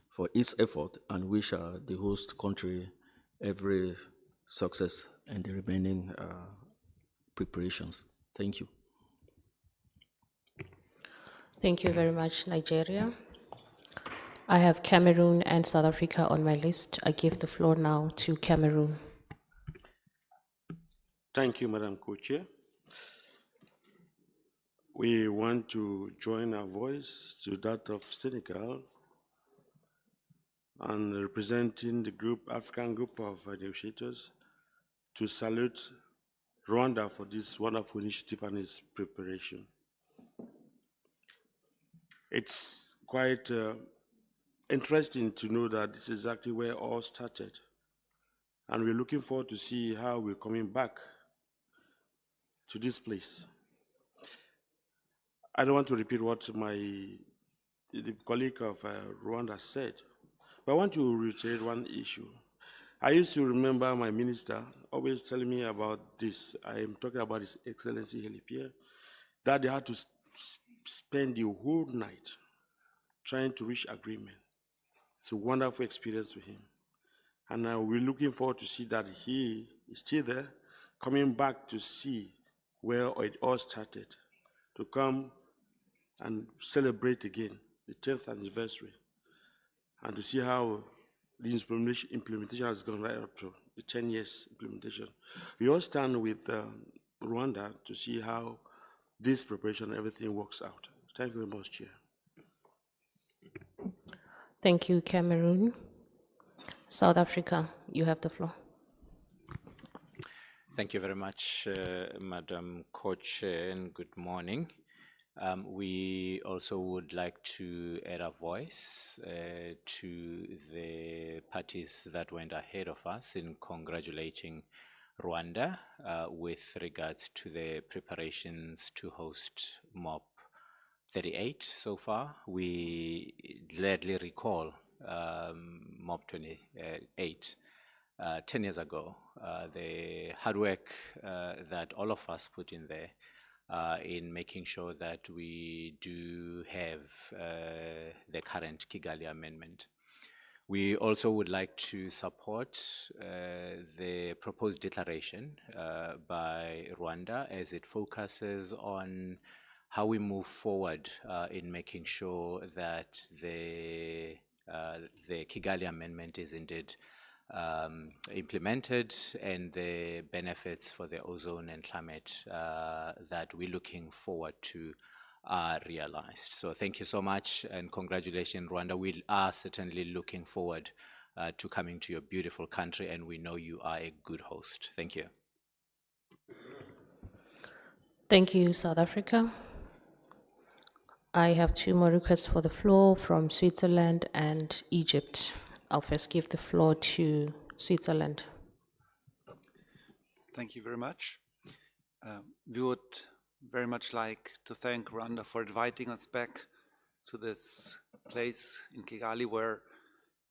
for its effort and wish the host country every success in the remaining preparations. Thank you. Thank you very much, Nigeria. I have Cameroon and South Africa on my list. I give the floor now to Cameroon. Thank you, Madam Co-Chair. We want to join our voice to that of Senegal and representing the African group of negotiators to salute Rwanda for this wonderful initiative and its preparation. It's quite interesting to know that this is exactly where it all started. And we're looking forward to see how we're coming back to this place. I don't want to repeat what the colleague of Rwanda said, but I want to reiterate one issue. I used to remember my minister always telling me about this. I am talking about His Excellency Heli Pierre, that they had to spend the whole night trying to reach agreement. It's a wonderful experience with him. And now we're looking forward to see that he is still there, coming back to see where it all started, to come and celebrate again the 10th anniversary, and to see how the implementation has gone right up to the 10 years implementation. We all stand with Rwanda to see how this preparation and everything works out. Thank you very much, Chair. Thank you, Cameroon. South Africa, you have the floor. Thank you very much, Madam Co-Chair, and good morning. We also would like to add a voice to the parties that went ahead of us in congratulating Rwanda with regards to the preparations to host MOP 38 so far. We gladly recall MOP 28 10 years ago, the hard work that all of us put in there in making sure that we do have the current Kigali Amendment. We also would like to support the proposed declaration by Rwanda as it focuses on how we move forward in making sure that the Kigali Amendment is indeed implemented and the benefits for the ozone and climate that we're looking forward to are realized. So thank you so much and congratulations, Rwanda. We are certainly looking forward to coming to your beautiful country, and we know you are a good host. Thank you. Thank you, South Africa. I have two more requests for the floor from Switzerland and Egypt. I'll first give the floor to Switzerland. Thank you very much. We would very much like to thank Rwanda for inviting us back to this place in Kigali where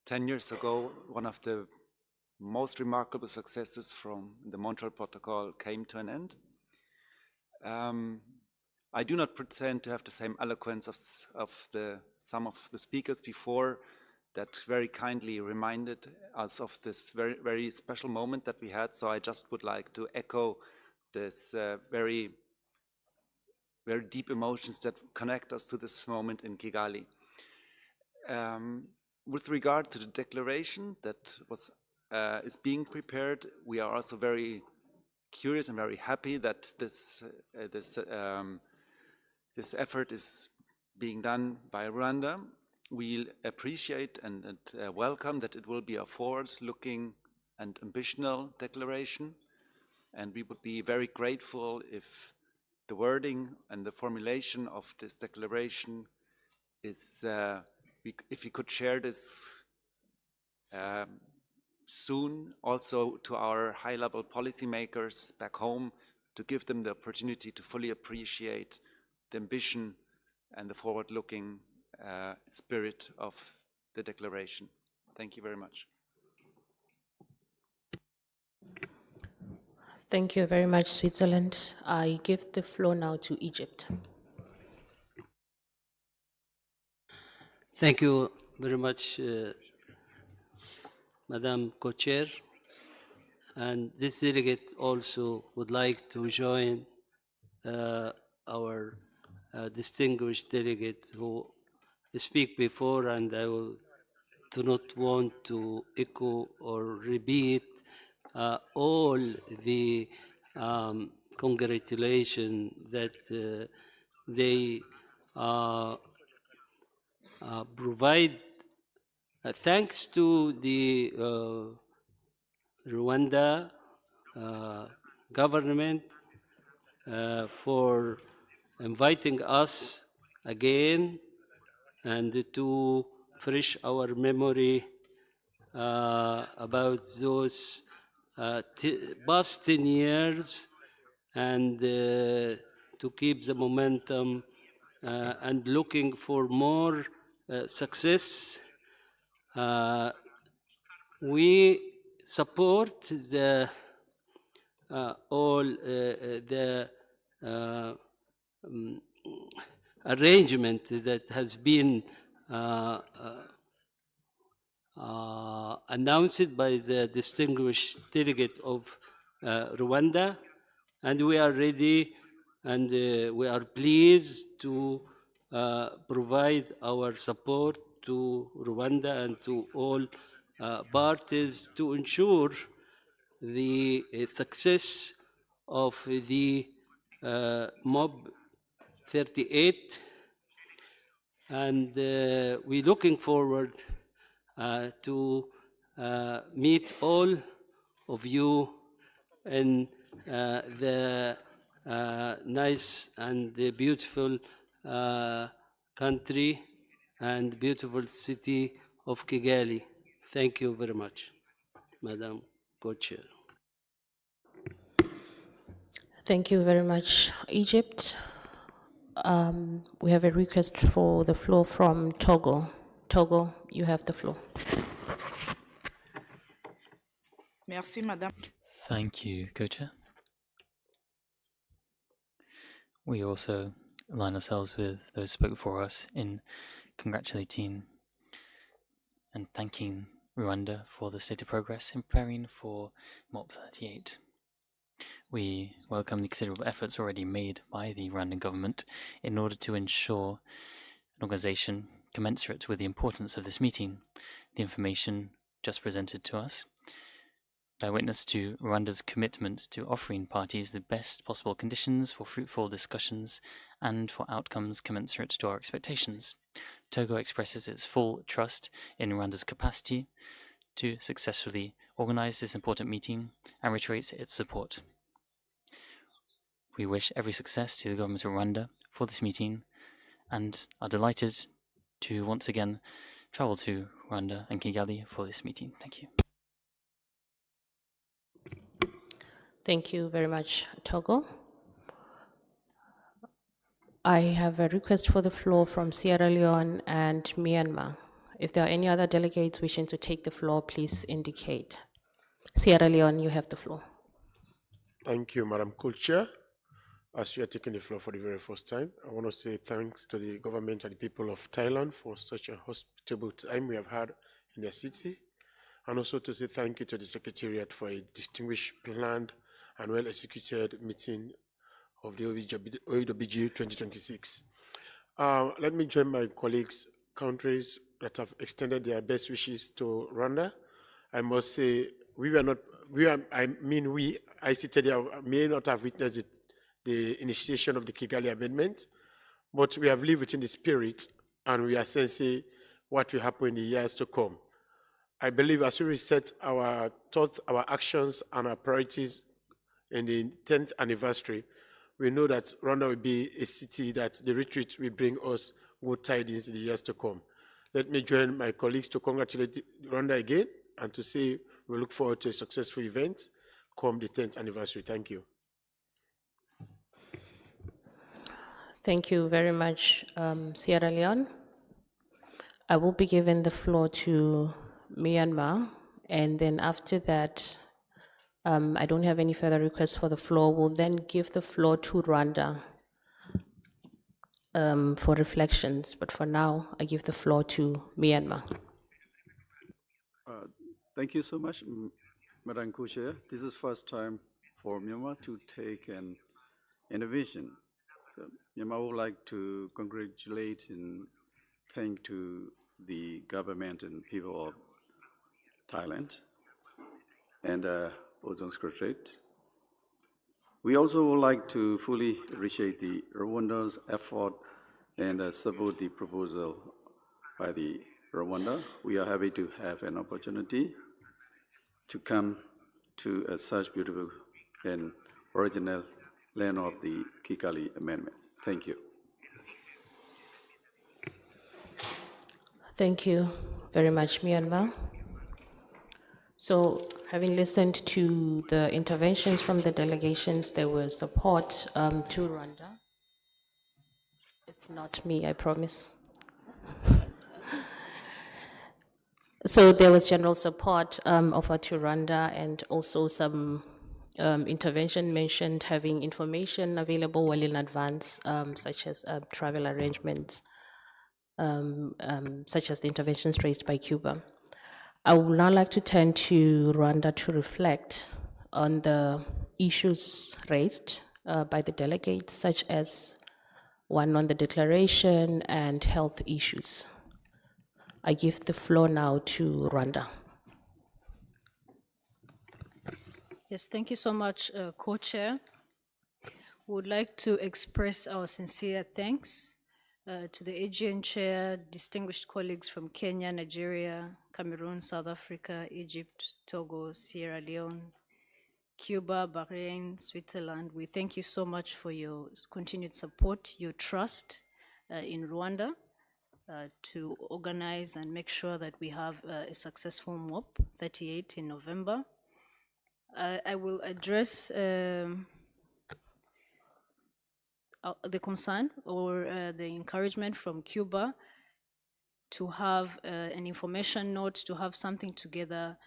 10 years ago one of the most remarkable successes from the Montreal Protocol came to an end. I do not pretend to have the same eloquence of some of the speakers before that very kindly reminded us of this very, very special moment that we had. So I just would like to echo this very, very deep emotions that connect us to this moment in Kigali. With regard to the declaration that is being prepared, we are also very curious and very happy that this effort is being done by Rwanda. We appreciate and welcome that it will be a forward-looking and ambitional declaration, and we would be very grateful if the wording and the formulation of this declaration is, if you could share this soon also to our high-level policymakers back home to give them the opportunity to fully appreciate the ambition and the forward-looking spirit of the declaration. Thank you very much. Thank you very much, Switzerland. I give the floor now to Egypt. Thank you very much, Madam Co-Chair. And this delegate also would like to join our distinguished delegate who speak before, and I do not want to echo or repeat all the congratulations that they provide. Thanks to the Rwanda government for inviting us again and to refresh our memory about those past 10 years and to keep the momentum and looking for more success. We support the all the arrangement that has been announced by the distinguished delegate of Rwanda, and we are ready and we are pleased to provide our support to Rwanda and to all parties to ensure the success of the MOB 38, and we're looking forward to meet all of you in the nice and beautiful country and beautiful city of Kigali. Thank you very much, Madam Co-Chair. Thank you very much, Egypt. We have a request for the floor from Togo. Togo, you have the floor. Merci, Madame. Thank you, Co-Chair. We also align ourselves with those who spoke before us in congratulating and thanking Rwanda for the state of progress in preparing for MOP 38. We welcome the considerable efforts already made by the Rwandan government in order to ensure an organization commensurate with the importance of this meeting. The information just presented to us bear witness to Rwanda's commitment to offering parties the best possible conditions for fruitful discussions and for outcomes commensurate to our expectations. Togo expresses its full trust in Rwanda's capacity to successfully organize this important meeting and reiterates its support. We wish every success to the government of Rwanda for this meeting and are delighted to once again travel to Rwanda and Kigali for this meeting. Thank you. Thank you very much, Togo. I have a request for the floor from Sierra Leone and Myanmar. If there are any other delegates wishing to take the floor, please indicate. Sierra Leone, you have the floor. Thank you, Madam Co-Chair. As you are taking the floor for the very first time, I want to say thanks to the government and the people of Thailand for such a hospitable time we have had in their city, and also to say thank you to the Secretariat for a distinguished, planned, and well-executed meeting of the OEWG 2026. Let me join my colleagues, countries that have extended their best wishes to Rwanda. I must say, I stated here, may not have witnessed the initiation of the Kigali Amendment, but we have lived within the spirit and we are sensing what will happen in the years to come. I believe as we reset our thoughts, our actions, and our priorities in the 10th anniversary, we know that Rwanda will be a city that the retreat will bring us good tidings in the years to come. Let me join my colleagues to congratulate Rwanda again and to say we look forward to a successful event come the 10th anniversary. Thank you. Thank you very much, Sierra Leone. I will be giving the floor to Myanmar, and then after that, I don't have any further requests for the floor. We'll then give the floor to Rwanda for reflections, but for now, I give the floor to Myanmar. Thank you so much, Madam Co-Chair. This is first time for Myanmar to take an innovation. So Myanmar would like to congratulate and thank to the government and people of Thailand and Ozone Secretariat. We also would like to fully appreciate the Rwanda's effort and support the proposal by the Rwanda. We are happy to have an opportunity to come to such beautiful and original land of the Kigali Amendment. Thank you. Thank you very much, Myanmar. So, having listened to the interventions from the delegations, there was support to Rwanda. It's not me, I promise. So there was general support offered to Rwanda, and also some intervention mentioned having information available well in advance, such as travel arrangements, such as the interventions raised by Cuba. I would now like to turn to Rwanda to reflect on the issues raised by the delegates, such as one on the declaration and health issues. I give the floor now to Rwanda. Yes, thank you so much, Co-Chair. We would like to express our sincere thanks to the AGN Chair, distinguished colleagues from Kenya, Nigeria, Cameroon, South Africa, Egypt, Togo, Sierra Leone, Cuba, Bahrain, Switzerland. We thank you so much for your continued support, your trust in Rwanda to organize and make sure that we have a successful MOP 38 in November. I will address the concern or the encouragement from Cuba to have an information note, to have something together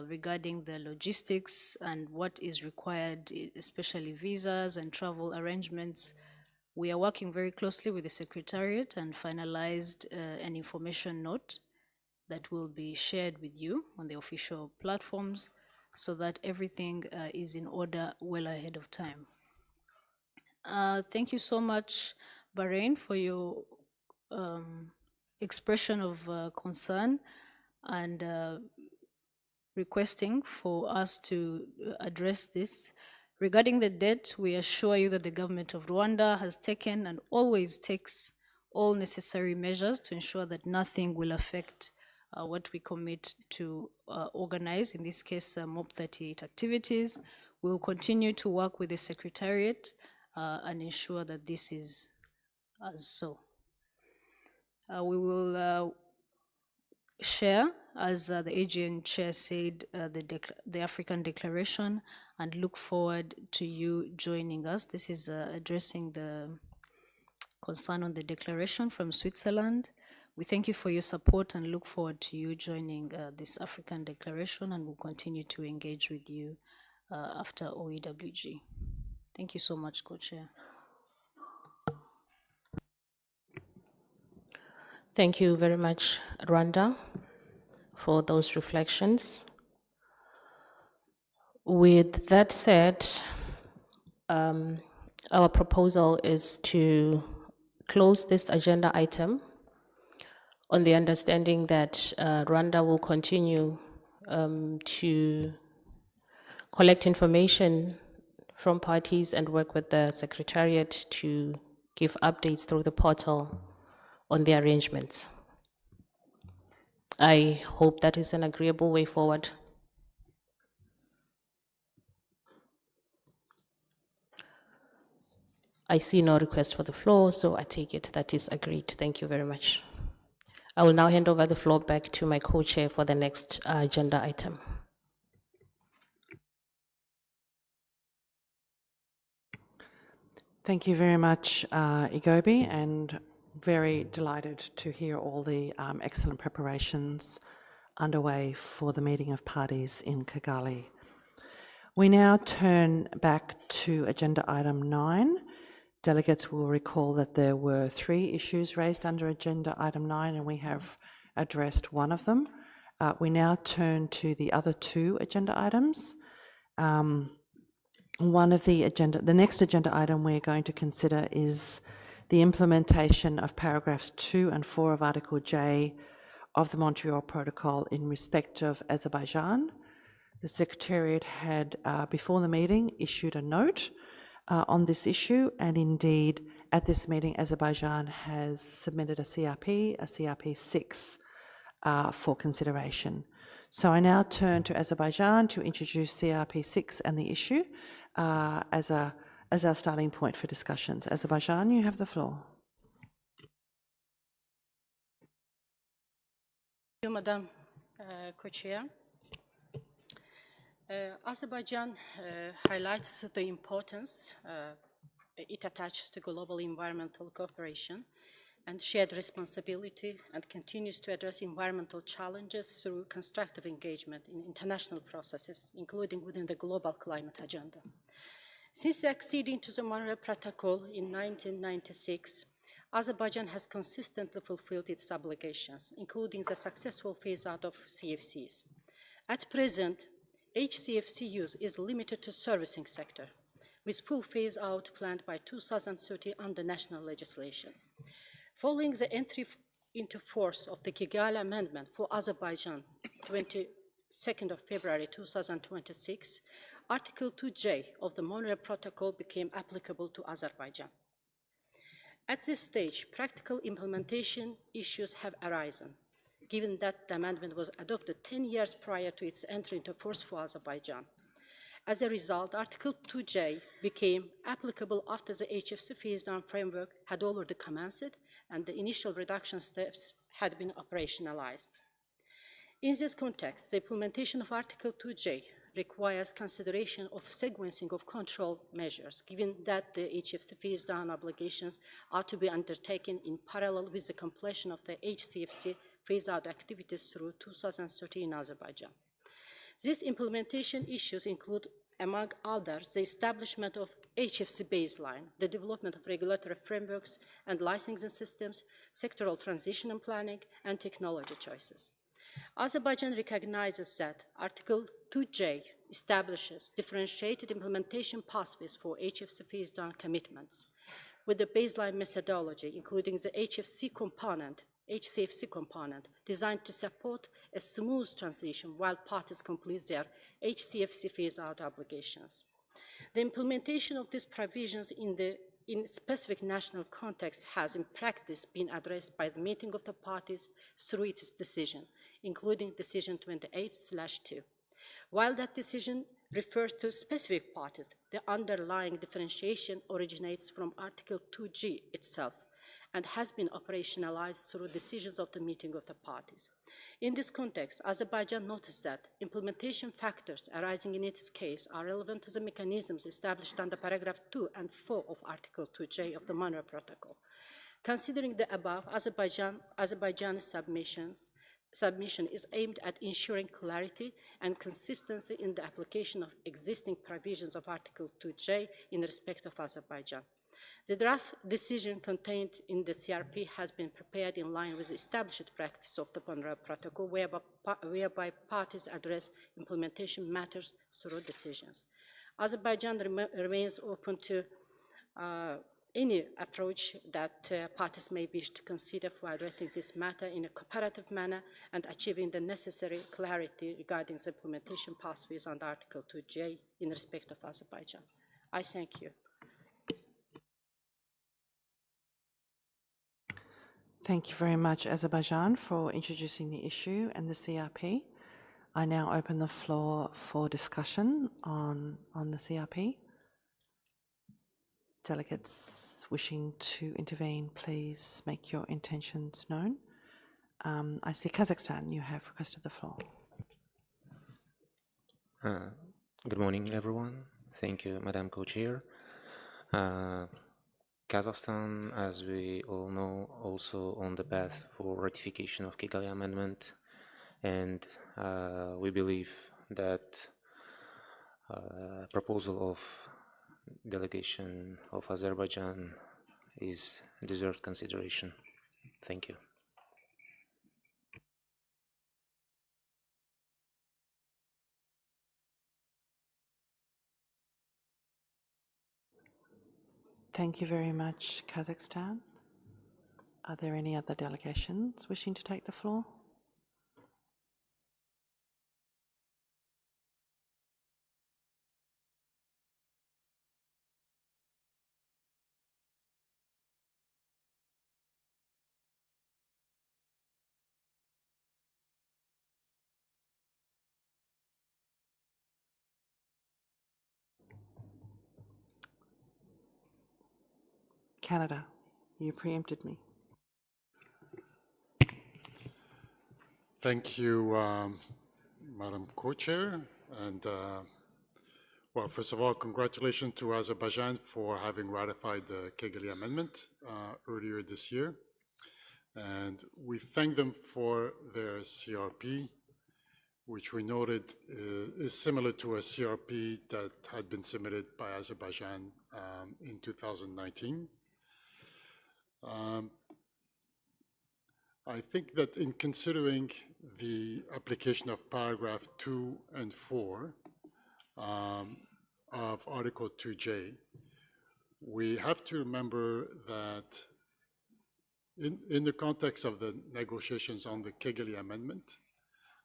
regarding the logistics and what is required, especially visas and travel arrangements. We are working very closely with the Secretariat and finalized an information note that will be shared with you on the official platforms so that everything is in order well ahead of time. Thank you so much, Bahrain, for your expression of concern and requesting for us to address this. Regarding the debt, we assure you that the government of Rwanda has taken and always takes all necessary measures to ensure that nothing will affect what we commit to organize, in this case, MOP 38 activities. We will continue to work with the Secretariat and ensure that this is so. We will share, as the AGN chair said, the African Declaration, and look forward to you joining us. This is addressing the concern on the declaration from Switzerland. We thank you for your support and look forward to you joining this African Declaration, and we'll continue to engage with you after OEWG. Thank you so much, Co-Chair. Thank you very much, Rwanda, for those reflections. With that said, our proposal is to close this agenda item on the understanding that Rwanda will continue to collect information from parties and work with the Secretariat to give updates through the portal on the arrangements. I hope that is an agreeable way forward. I see no request for the floor, so I take it that is agreed. Thank you very much. I will now hand over the floor back to my co-chair for the next agenda item. Thank you very much, Igobi, and very delighted to hear all the excellent preparations underway for the meeting of parties in Kigali. We now turn back to agenda item 9. Delegates will recall that there were 3 issues raised under agenda item 9, and we have addressed one of them. We now turn to the other 2 agenda items. The next agenda item we're going to consider is the implementation of paragraphs 2 and 4 of Article J of the Montreal Protocol in respect of Azerbaijan. The Secretariat had, before the meeting, issued a note on this issue, and indeed, at this meeting, Azerbaijan has submitted a CRP 6 for consideration. So I now turn to Azerbaijan to introduce CRP 6 and the issue as our starting point for discussions. Azerbaijan, you have the floor. Thank you, Madam Co-Chair. Azerbaijan highlights the importance it attaches to global environmental cooperation and shared responsibility, and continues to address environmental challenges through constructive engagement in international processes, including within the global climate agenda. Since acceding to the Montreal Protocol in 1996, Azerbaijan has consistently fulfilled its obligations, including the successful phase-out of CFCs. At present, HCFC use is limited to servicing sector, with full phase-out planned by 2030 under national legislation. Following the entry into force of the Kigali Amendment for Azerbaijan, 22nd of February 2026, Article 2J of the Montreal Protocol became applicable to Azerbaijan. At this stage, practical implementation issues have arisen, given that the amendment was adopted 10 years prior to its entry into force for Azerbaijan. As a result, Article 2J became applicable after the HFC phase-down framework had already commenced and the initial reduction steps had been operationalized. In this context, the implementation of Article 2J requires consideration of sequencing of control measures, given that the HFC phase-down obligations are to be undertaken in parallel with the completion of the HCFC phase-out activities through 2030 in Azerbaijan. These implementation issues include, among others, the establishment of HFC baseline, the development of regulatory frameworks and licensing systems, sectoral transition and planning, and technology choices. Azerbaijan recognizes that Article 2J establishes differentiated implementation pathways for HFC phase-down commitments, with the baseline methodology, including the HCFC component, designed to support a smooth transition while parties complete their HCFC phase-out obligations. The implementation of these provisions in specific national context has in practice been addressed by the meeting of the parties through its decision, including Decision 28/2. While that decision refers to specific parties, the underlying differentiation originates from Article 2G itself, and has been operationalized through decisions of the meeting of the parties. In this context, Azerbaijan noticed that implementation factors arising in its case are relevant to the mechanisms established under paragraph 2 and 4 of Article 2J of the Monroe Protocol. Considering the above, Azerbaijan's submission is aimed at ensuring clarity and consistency in the application of existing provisions of Article 2J in respect of Azerbaijan. The draft decision contained in the CRP has been prepared in line with the established practice of the Monroe Protocol, whereby parties address implementation matters through decisions. Azerbaijan remains open to any approach that parties may wish to consider for addressing this matter in a cooperative manner and achieving the necessary clarity regarding the implementation pathways under Article 2J in respect of Azerbaijan. I thank you. Thank you very much, Azerbaijan, for introducing the issue and the CRP. I now open the floor for discussion on the CRP. Delegates wishing to intervene, please make your intentions known. I see Kazakhstan, you have requested the floor. Good morning, everyone. Thank you, Madam Co-Chair. Kazakhstan, as we all know, also on the path for ratification of Kigali Amendment, and we believe that proposal of delegation of Azerbaijan is deserved consideration. Thank you. Thank you very much, Kazakhstan. Are there any other delegations wishing to take the floor? Canada, you preempted me. Thank you, Madam Co-Chair. And well, first of all, congratulations to Azerbaijan for having ratified the Kigali Amendment earlier this year. And we thank them for their CRP, which we noted is similar to a CRP that had been submitted by Azerbaijan in 2019. I think that in considering the application of paragraph 2 and 4 of Article 2J, we have to remember that in the context of the negotiations on the Kigali Amendment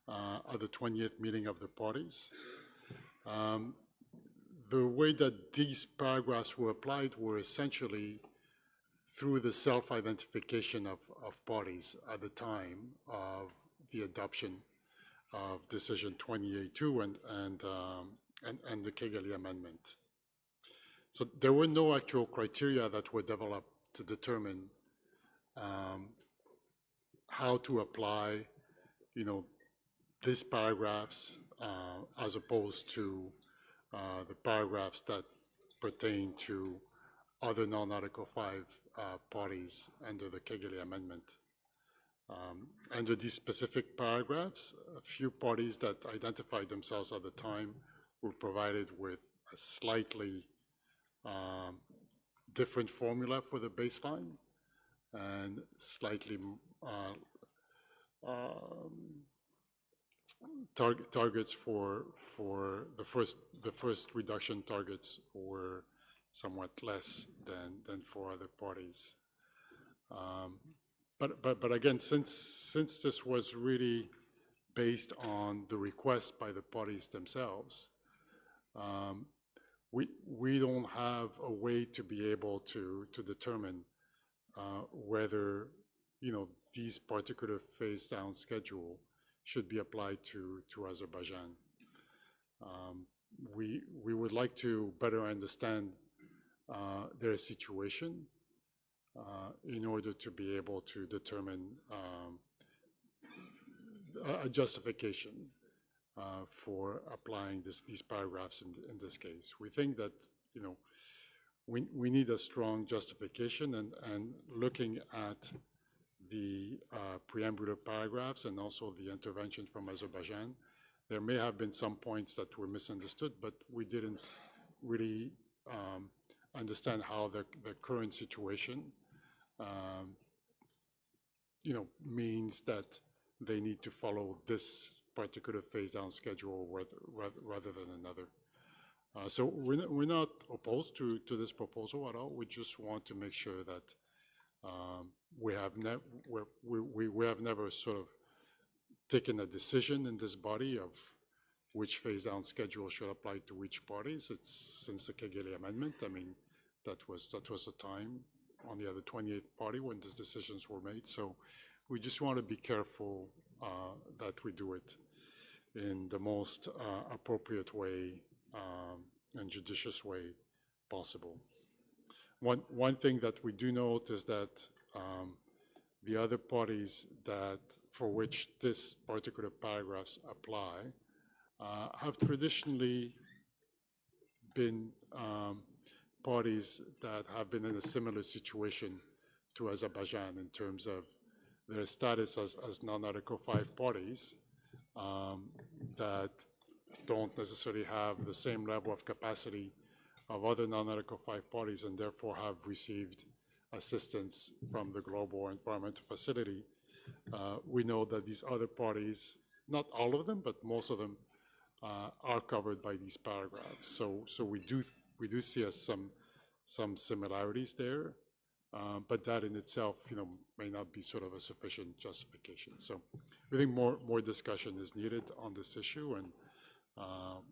at the 20th meeting of the parties, the way that these paragraphs were applied were essentially through the self-identification of parties at the time of the adoption of Decision 2082 and the Kigali Amendment. So there were no actual criteria that were developed to determine how to apply, these paragraphs as opposed to the paragraphs that pertain to other non-Article 5 parties under the Kigali Amendment. Under these specific paragraphs, a few parties that identified themselves at the time were provided with a slightly different formula for the baseline and slightly targets for the first reduction targets were somewhat less than for other parties. But again, since this was really based on the request by the parties themselves, we don't have a way to be able to determine whether these particular phase down schedule should be applied to Azerbaijan. We would like to better understand their situation in order to be able to determine a justification for applying these paragraphs in this case. We think that, you know, we need a strong justification, and looking at the preambular paragraphs and also the intervention from Azerbaijan, there may have been some points that were misunderstood, but we didn't really understand how the current situation you know, means that they need to follow this particular phase-down schedule rather than another. So we're not opposed to this proposal at all. We just want to make sure that we have never sort of taken a decision in this body of which phase-down schedule should apply to which parties. It's since the Kigali Amendment. I mean, that was a time on the other 28th party when these decisions were made. So we just want to be careful that we do it in the most appropriate way and judicious way possible. One thing that we do note is that the other parties that for which this particular paragraphs apply have traditionally been parties that have been in a similar situation to Azerbaijan in terms of their status as non-Article 5 parties that don't necessarily have the same level of capacity of other non-Article 5 parties and therefore have received assistance from the Global Environmental Facility. We know that these other parties, not all of them, but most of them are covered by these paragraphs. So we do see some similarities there, but that in itself, you know, may not be sort of a sufficient justification. So we think more discussion is needed on this issue, and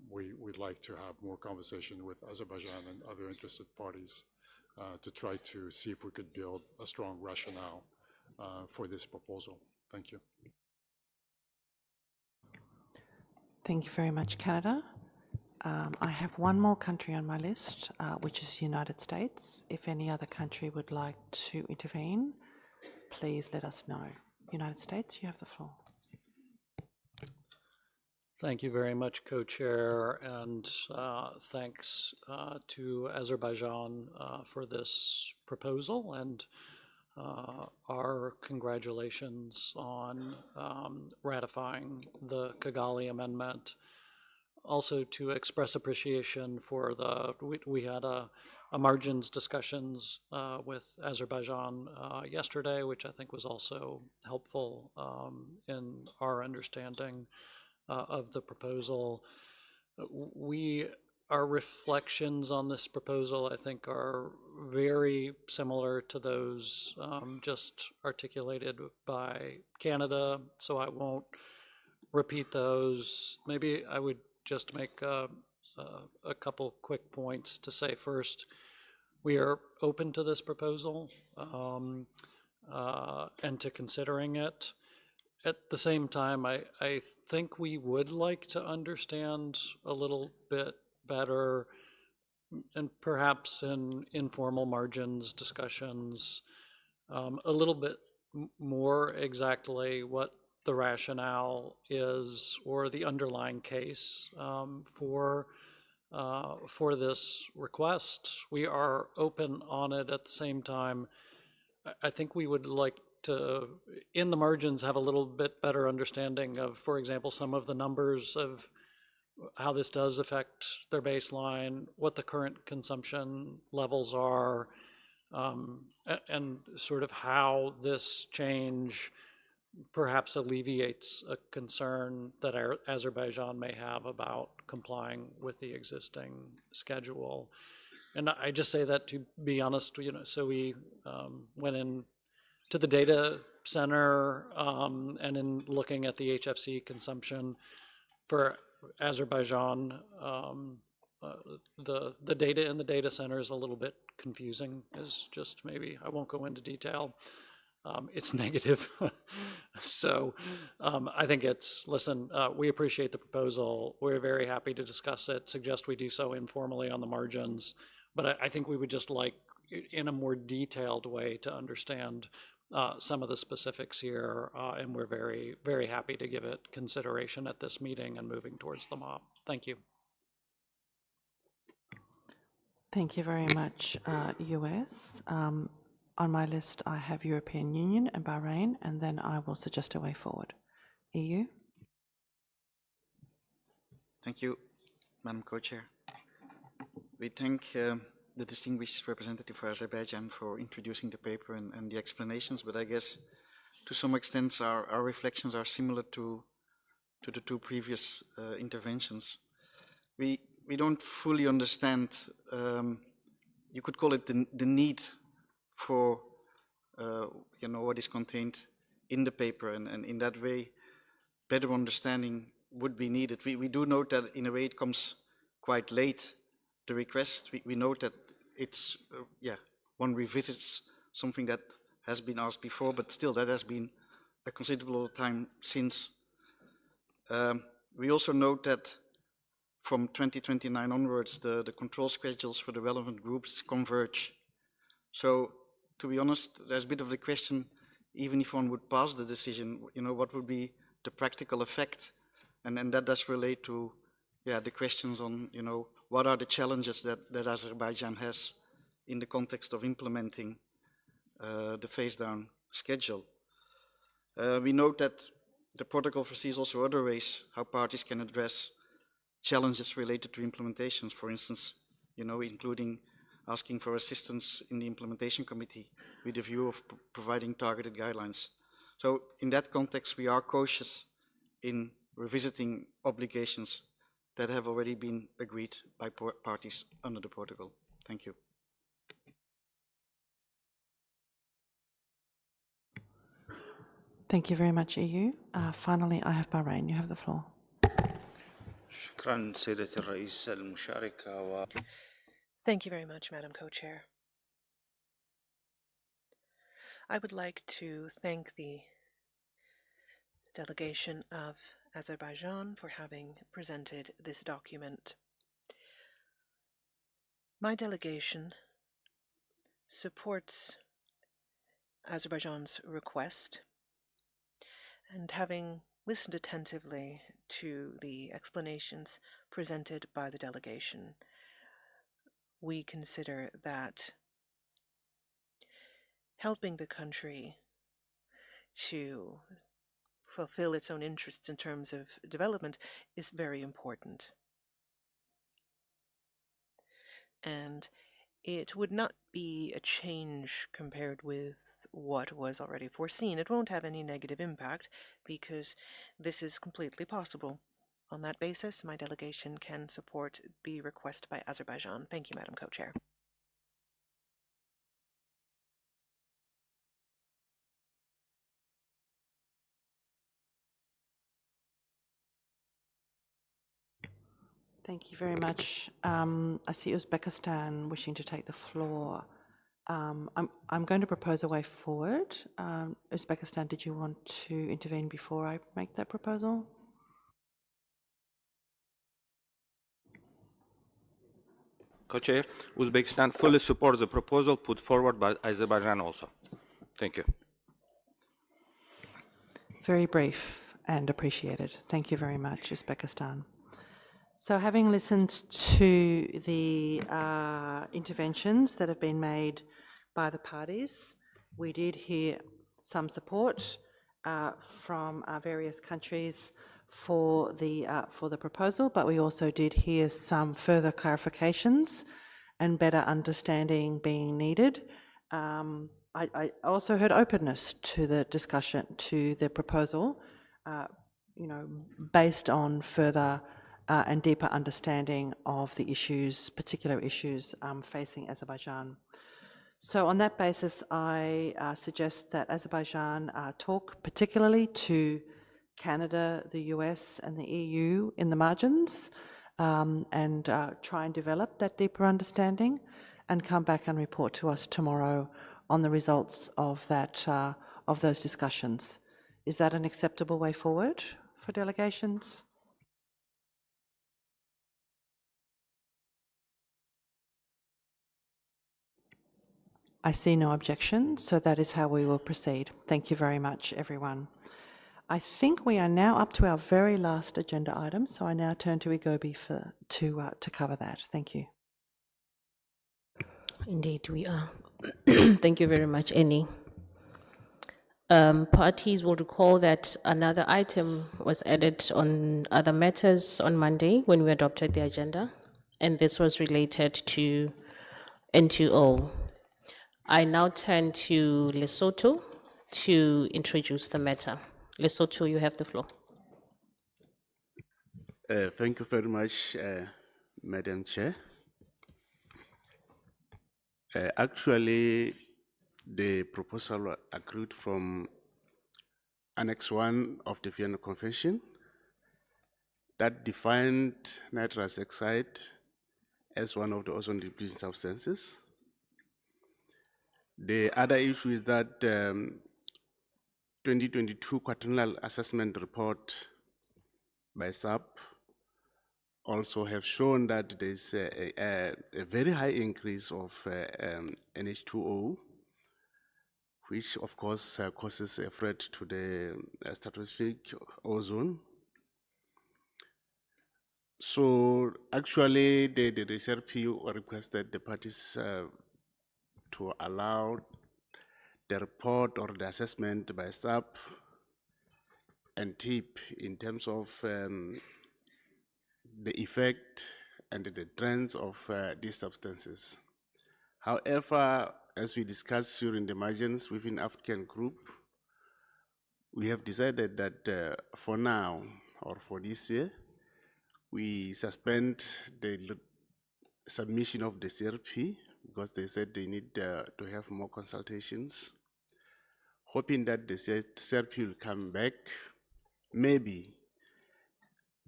we'd like to have more conversation with Azerbaijan and other interested parties to try to see if we could build a strong rationale for this proposal. Thank you. Thank you very much, Canada. I have one more country on my list, which is the United States. If any other country would like to intervene, please let us know. United States, you have the floor. Thank you very much, Co-Chair, and thanks to Azerbaijan for this proposal, and our congratulations on ratifying the Kigali Amendment. Also to express appreciation for we had a margins discussions with Azerbaijan yesterday, which I think was also helpful in our understanding of the proposal. Our reflections on this proposal, I think, are very similar to those just articulated by Canada, so I won't repeat those. Maybe I would just make a couple quick points to say. First, we are open to this proposal and to considering it. At the same time, I think we would like to understand a little bit better, and perhaps in informal margins discussions, a little bit more exactly what the rationale is or the underlying case for this request. We are open on it. At the same time, I think we would like to, in the margins, have a little bit better understanding of, for example, some of the numbers of how this does affect their baseline, what the current consumption levels are, and sort of how this change perhaps alleviates a concern that Azerbaijan may have about complying with the existing schedule. And I just say that to be honest, you know, so we went in to the data center and in looking at the HFC consumption for Azerbaijan, the data in the data center is a little bit confusing. Is just maybe, I won't go into detail. It's negative. So I think listen, we appreciate the proposal. We're very happy to discuss it, suggest we do so informally on the margins. But I think we would just like in a more detailed way to understand some of the specifics here, and we're very, very happy to give it consideration at this meeting and moving towards the MOP. Thank you. Thank you very much, US. On my list, I have European Union and Bahrain, and then I will suggest a way forward. EU? Thank you, Madam Co-Chair. We thank the distinguished representative for Azerbaijan for introducing the paper and the explanations, but I guess to some extent our reflections are similar to the two previous interventions. We don't fully understand, you could call it the need for what is contained in the paper, and in that way better understanding would be needed. We do note that in a way it comes quite late, the request. We note that it's, one revisits something that has been asked before, but still that has been a considerable time since. We also note that from 2029 onwards, the control schedules for the relevant groups converge. So, to be honest, there's a bit of the question, even if one would pass the decision, what would be the practical effect? And that does relate to, the questions on, what are the challenges that Azerbaijan has in the context of implementing the phase-down schedule. We note that the protocol foresees also other ways how parties can address challenges related to implementations, for instance, including asking for assistance in the implementation committee with a view of providing targeted guidelines. So in that context, we are cautious in revisiting obligations that have already been agreed by parties under the protocol. Thank you. Thank you very much, EU. Finally, I have Bahrain. You have the floor. شكرا سيدة الرئيس المشاركة. Thank you very much, Madam Co-Chair. I would like to thank the delegation of Azerbaijan for having presented this document. My delegation supports Azerbaijan's request, and having listened attentively to the explanations presented by the delegation, we consider that helping the country to fulfill its own interests in terms of development is very important. And it would not be a change compared with what was already foreseen. It won't have any negative impact because this is completely possible. On that basis, my delegation can support the request by Azerbaijan. Thank you, Madam Co-Chair. Thank you very much. I see Uzbekistan wishing to take the floor. I'm going to propose a way forward. Uzbekistan, did you want to intervene before I make that proposal? Co-Chair, Uzbekistan fully supports the proposal put forward by Azerbaijan also. Thank you. Very brief and appreciated. Thank you very much, Uzbekistan. So having listened to the interventions that have been made by the parties, we did hear some support from various countries for the proposal, but we also did hear some further clarifications and better understanding being needed. I also heard openness to the discussion, to the proposal, based on further and deeper understanding of the issues, particular issues facing Azerbaijan. So on that basis, I suggest that Azerbaijan talk particularly to Canada, the US and the EU in the margins, and try and develop that deeper understanding and come back and report to us tomorrow on the results of that, of those discussions. Is that an acceptable way forward for delegations? I see no objection, so that is how we will proceed. Thank you very much, everyone. I think we are now up to our very last agenda item, so I now turn to Igobi to cover that. Thank you. Indeed, we are. Thank you very much, Annie. Parties will recall that another item was added on other matters on Monday when we adopted the agenda, and this was related to N2O. I now turn to Lesotho to introduce the matter. Lesotho, you have the floor. Thank you very much, Madam Chair. Actually, the proposal accrued from Annex 1 of the Vienna Convention that defined nitrous oxide as one of the ozone-depleting substances. The other issue is that 2022 quadrennial assessment report by SAP also have shown that there's a very high increase of NH2O, which of course causes a threat to the stratospheric ozone. So actually the RCRP requested the parties to allow the report or the assessment by SAP and TIP in terms of the effect and the trends of these substances. However, as we discussed during the margins within African group, we have decided that for now, or for this year, we suspend the submission of the CRP because they said they need to have more consultations, hoping that the CRP will come back, maybe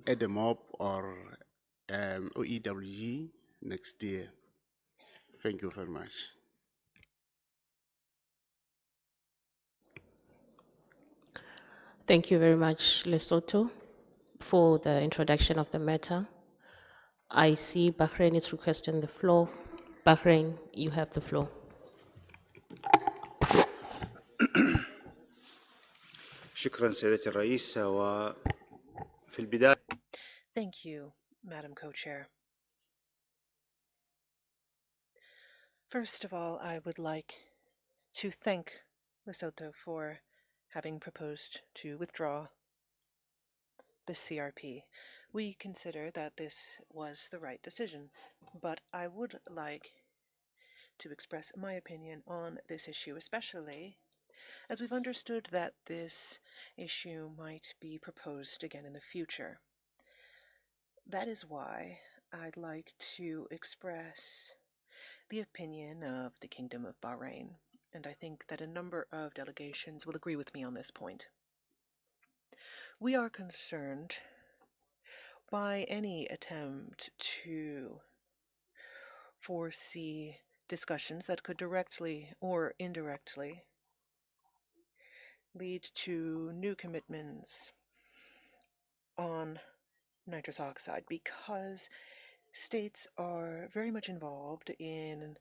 at the MOP or OEWG next year. Thank you very much. Thank you very much, Lesotho, for the introduction of the matter. I see Bahrain is requesting the floor. Bahrain, you have the floor. شكرا سيدة الرئيس وفي البداية. Thank you, Madam Co-Chair. First of all, I would like to thank Lesotho for having proposed to withdraw the CRP. We consider that this was the right decision, but I would like to express my opinion on this issue, especially as we've understood that this issue might be proposed again in the future. That is why I'd like to express the opinion of the Kingdom of Bahrain, and I think that a number of delegations will agree with me on this point. We are concerned by any attempt to foresee discussions that could directly or indirectly lead to new commitments on nitrous oxide, because states are very much involved in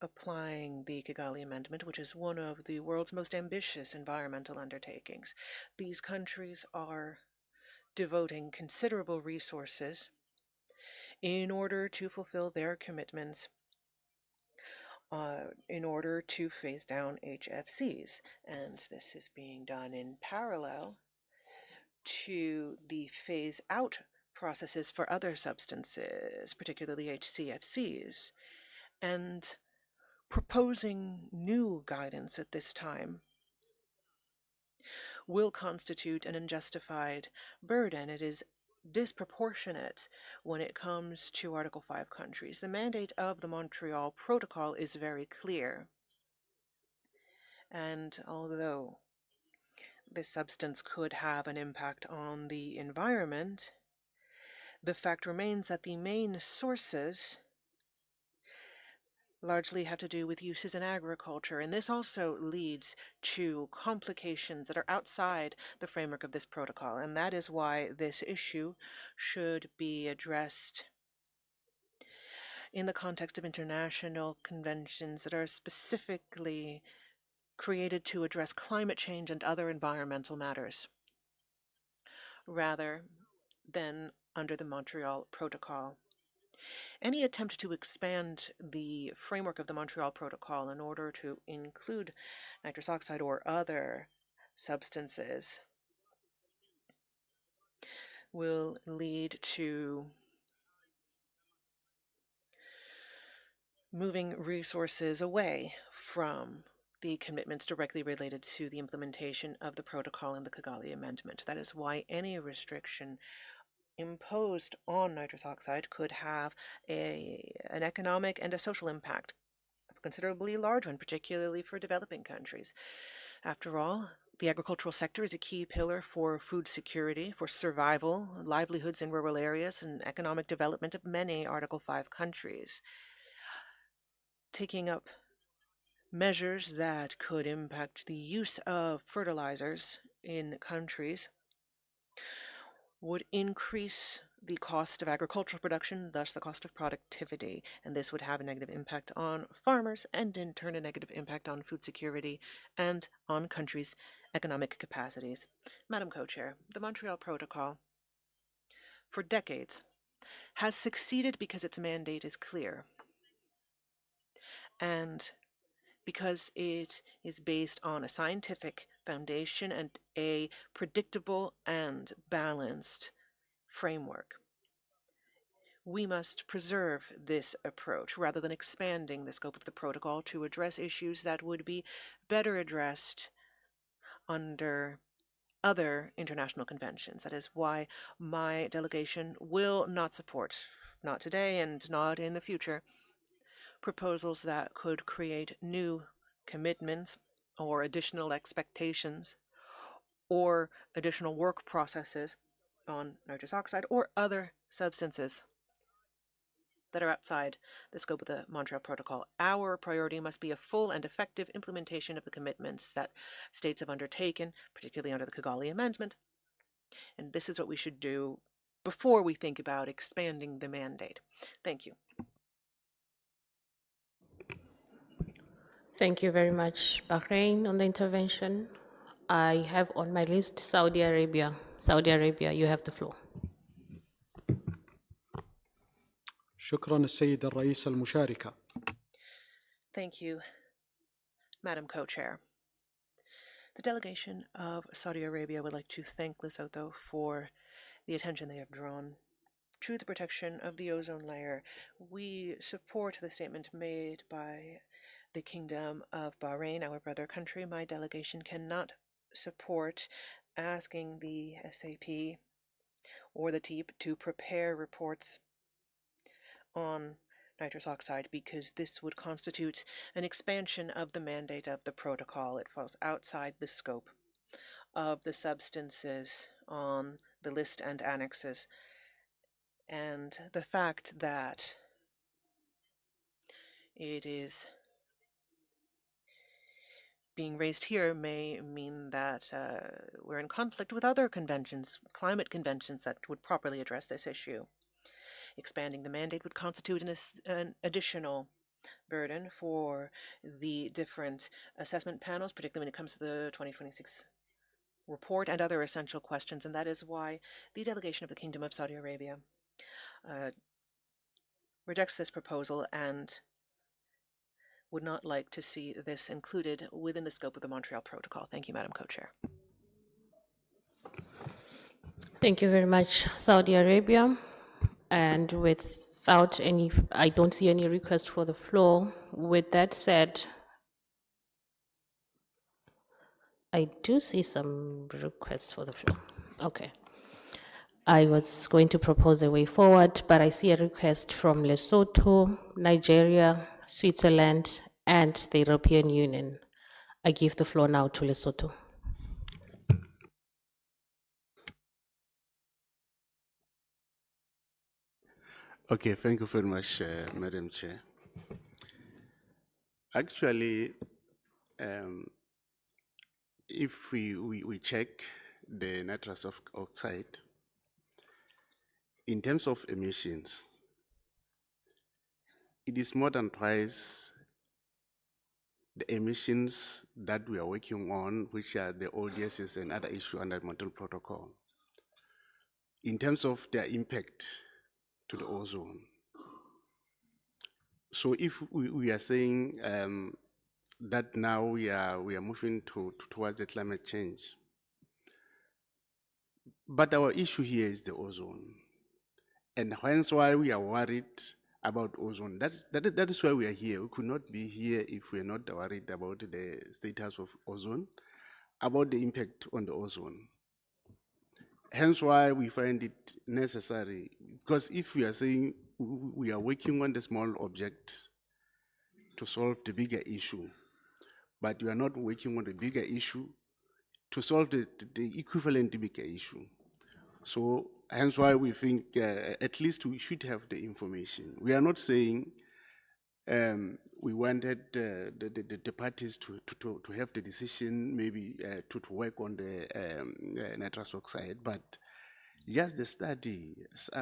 applying the Kigali Amendment, which is one of the world's most ambitious environmental undertakings. These countries are devoting considerable resources in order to fulfill their commitments in order to phase down HFCs, and this is being done in parallel to the phase out processes for other substances, particularly HCFCs, and proposing new guidance at this time will constitute an unjustified burden. It is disproportionate when it comes to Article 5 countries. The mandate of the Montreal Protocol is very clear. And although this substance could have an impact on the environment, the fact remains that the main sources largely have to do with uses in agriculture, and this also leads to complications that are outside the framework of this protocol, and that is why this issue should be addressed in the context of international conventions that are specifically created to address climate change and other environmental matters, rather than under the Montreal Protocol. Any attempt to expand the framework of the Montreal Protocol in order to include nitrous oxide or other substances will lead to moving resources away from the commitments directly related to the implementation of the protocol in the Kigali Amendment. That is why any restriction imposed on nitrous oxide could have an economic and a social impact, a considerably large one, particularly for developing countries. After all, the agricultural sector is a key pillar for food security, for survival, livelihoods in rural areas, and economic development of many Article 5 countries. Taking up measures that could impact the use of fertilizers in countries would increase the cost of agricultural production, thus the cost of productivity, and this would have a negative impact on farmers and in turn a negative impact on food security and on countries' economic capacities. Madam Co-Chair, the Montreal Protocol for decades has succeeded because its mandate is clear and because it is based on a scientific foundation and a predictable and balanced framework. We must preserve this approach rather than expanding the scope of the protocol to address issues that would be better addressed under other international conventions. That is why my delegation will not support, not today and not in the future, proposals that could create new commitments or additional expectations or additional work processes on nitrous oxide or other substances that are outside the scope of the Montreal Protocol. Our priority must be a full and effective implementation of the commitments that states have undertaken, particularly under the Kigali Amendment. And this is what we should do before we think about expanding the mandate. Thank you. Thank you very much, Bahrain, on the intervention. I have on my list Saudi Arabia. Saudi Arabia, you have the floor. شكرا السيدة الرئيسة المشاركة. Thank you, Madam Co-Chair. The delegation of Saudi Arabia would like to thank Lesotho for the attention they have drawn to the protection of the ozone layer. We support the statement made by the Kingdom of Bahrain, our brother country. My delegation cannot support asking the SAP or the TEEP to prepare reports on nitrous oxide because this would constitute an expansion of the mandate of the protocol. It falls outside the scope of the substances on the list and annexes. And the fact that it is being raised here may mean that we're in conflict with other conventions, climate conventions that would properly address this issue. Expanding the mandate would constitute an additional burden for the different assessment panels, particularly when it comes to the 2026 report and other essential questions, and that is why the delegation of the Kingdom of Saudi Arabia rejects this proposal and would not like to see this included within the scope of the Montreal Protocol. Thank you, Madam Co-Chair. Thank you very much, Saudi Arabia. And without any, I don't see any request for the floor. With that said, I do see some requests for the floor. Okay. I was going to propose a way forward, but I see a request from Lesotho, Nigeria, Switzerland, and the European Union. I give the floor now to Lesotho. Okay, thank you very much, Madam Chair. Actually, if we check the nitrous oxide, in terms of emissions, it is more than twice the emissions that we are working on, which are the ODSs and other issues under the Montreal Protocol, in terms of their impact to the ozone. So if we are saying that now we are moving towards the climate change, but our issue here is the ozone, and hence why we are worried about ozone. That is why we are here. We could not be here if we are not worried about the status of ozone, about the impact on the ozone. Hence why we find it necessary, because if we are saying we are working on the small object to solve the bigger issue, but we are not working on the bigger issue to solve the equivalent bigger issue. So hence why we think at least we should have the information. We are not saying we wanted the parties to have the decision maybe to work on the nitrous oxide, but just the study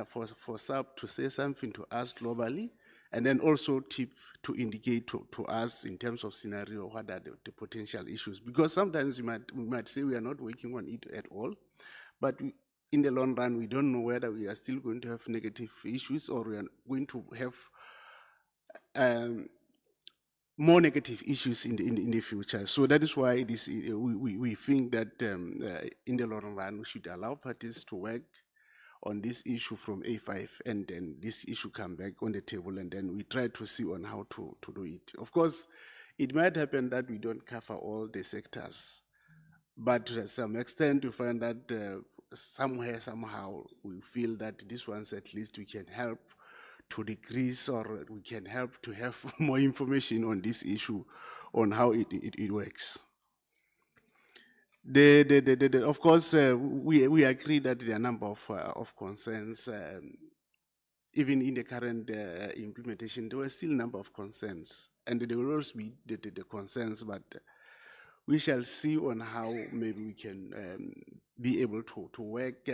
for SAP to say something to us globally, and then also tip to indicate to us in terms of scenario what are the potential issues. Because sometimes we might say we are not working on it at all, but in the long run, we don't know whether we are still going to have negative issues or we are going to have more negative issues in the future. So that is why it is, we think that in the long run, we should allow parties to work on this issue from A5, and then this issue come back on the table, and then we try to see on how to do it. Of course, it might happen that we don't cover all the sectors, but to some extent we find that somewhere, somehow, we feel that these ones at least we can help to decrease, or we can help to have more information on this issue, on how it works. Of course, we agree that there are a number of concerns. Even in the current implementation, there were still a number of concerns, and there will also be the concerns, but we shall see on how maybe we can be able to work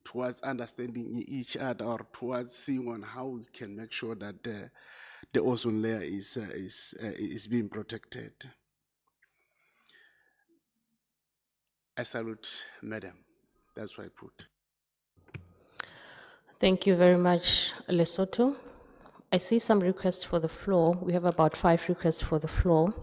towards understanding each other, or towards seeing on how we can make sure that the ozone layer is being protected. I salute, Madam. That's what I put. Thank you very much, Lesotho. I see some requests for the floor. We have about 5 requests for the floor.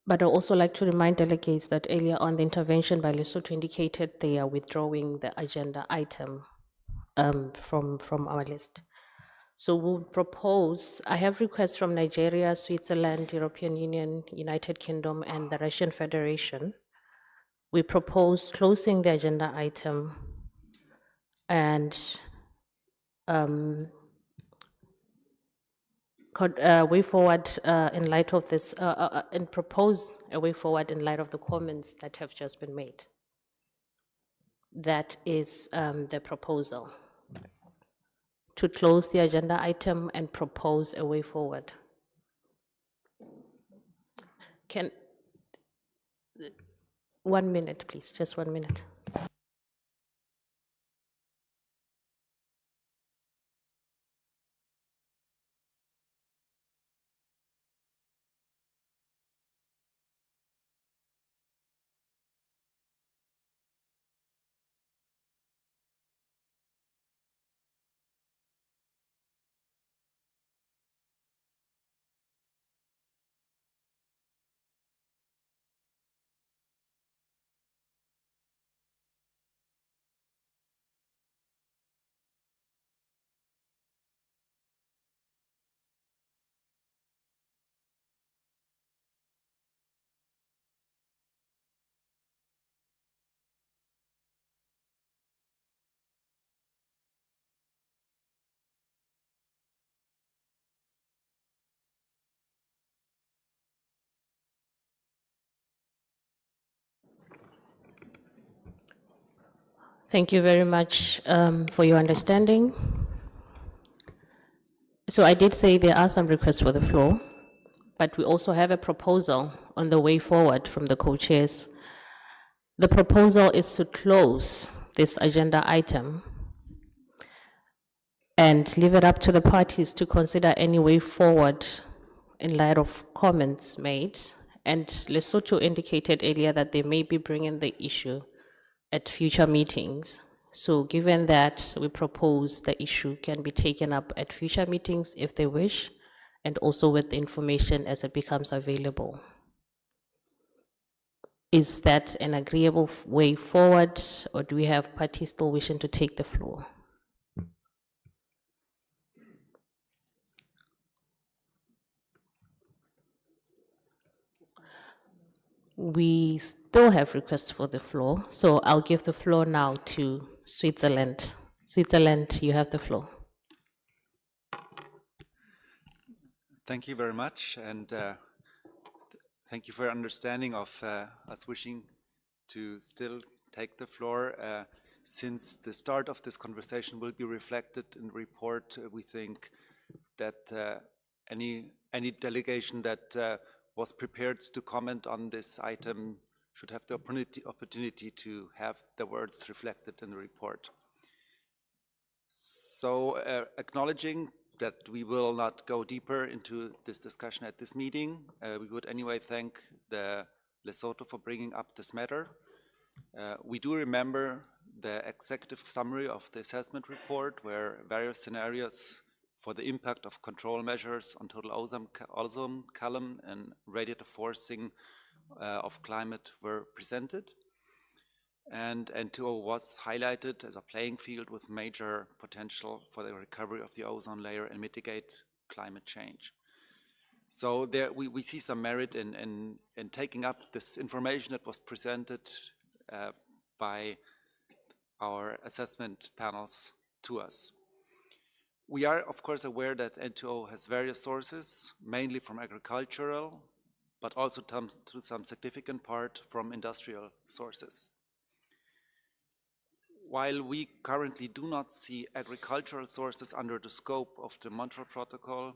But I'd also like to remind delegates that earlier on the intervention by Lesotho indicated they are withdrawing the agenda item from our list. So we'll propose, I have requests from Nigeria, Switzerland, European Union, United Kingdom, and the Russian Federation. We propose closing the agenda item and way forward in light of this, and propose a way forward in light of the comments that have just been made. That is the proposal, to close the agenda item and propose a way forward. Can, 1 minute, please, just 1 minute. Thank you very much for your understanding. So I did say there are some requests for the floor, but we also have a proposal on the way forward from the co-chairs. The proposal is to close this agenda item and leave it up to the parties to consider any way forward in light of comments made. And Lesotho indicated earlier that they may be bringing the issue at future meetings. So given that, we propose the issue can be taken up at future meetings if they wish, and also with the information as it becomes available. Is that an agreeable way forward, or do we have parties still wishing to take the floor? We still have requests for the floor, so I'll give the floor now to Switzerland. Switzerland, you have the floor. Thank you very much, and thank you for your understanding of us wishing to still take the floor. Since the start of this conversation will be reflected in the report, we think that any delegation that was prepared to comment on this item should have the opportunity to have the words reflected in the report. So acknowledging that we will not go deeper into this discussion at this meeting, we would anyway thank the Lesotho for bringing up this matter. We do remember the executive summary of the assessment report, where various scenarios for the impact of control measures on total ozone column and radiative forcing of climate were presented. And N2O was highlighted as a playing field with major potential for the recovery of the ozone layer and mitigate climate change. So there we see some merit in taking up this information that was presented by our assessment panels to us. We are, of course, aware that N2O has various sources, mainly from agricultural, but also to some significant part from industrial sources. While we currently do not see agricultural sources under the scope of the Montreal Protocol,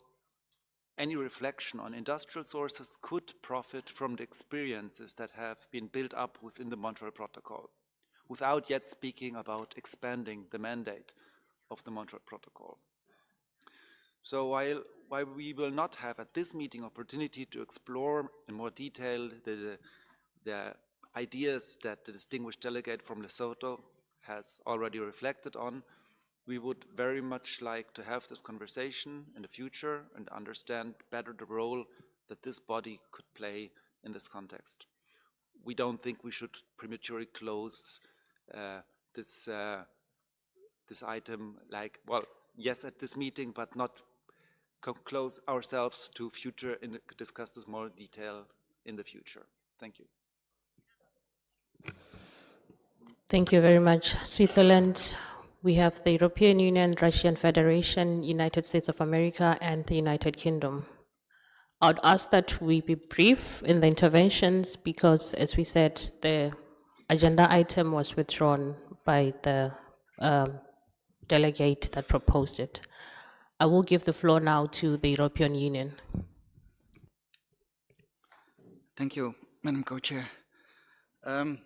any reflection on industrial sources could profit from the experiences that have been built up within the Montreal Protocol, without yet speaking about expanding the mandate of the Montreal Protocol. So while we will not have at this meeting opportunity to explore in more detail the ideas that the distinguished delegate from Lesotho has already reflected on, we would very much like to have this conversation in the future and understand better the role that this body could play in this context. We don't think we should prematurely close this item, like, well, yes, at this meeting, but not close ourselves to future and discuss this more detail in the future. Thank you. Thank you very much. Switzerland, we have the European Union, Russian Federation, United States of America, and the United Kingdom. I would ask that we be brief in the interventions because, as we said, the agenda item was withdrawn by the delegate that proposed it. I will give the floor now to the European Union. Thank you, Madam Co-Chair. I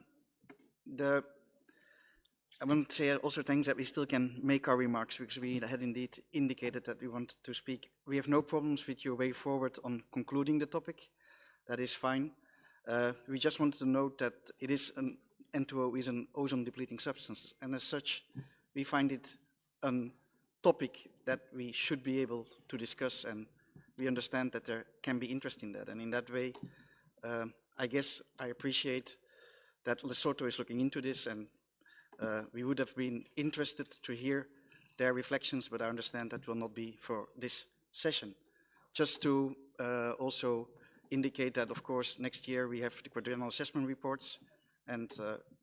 want to say also thanks that we still can make our remarks because we had indeed indicated that we wanted to speak. We have no problems with your way forward on concluding the topic. That is fine. We just wanted to note that it is N2O is an ozone depleting substance, and as such, we find it a topic that we should be able to discuss, and we understand that there can be interest in that. And in that way, I guess I appreciate that Lesotho is looking into this, and we would have been interested to hear their reflections, but I understand that will not be for this session. Just to also indicate that, of course, next year we have the quadrennial assessment reports, and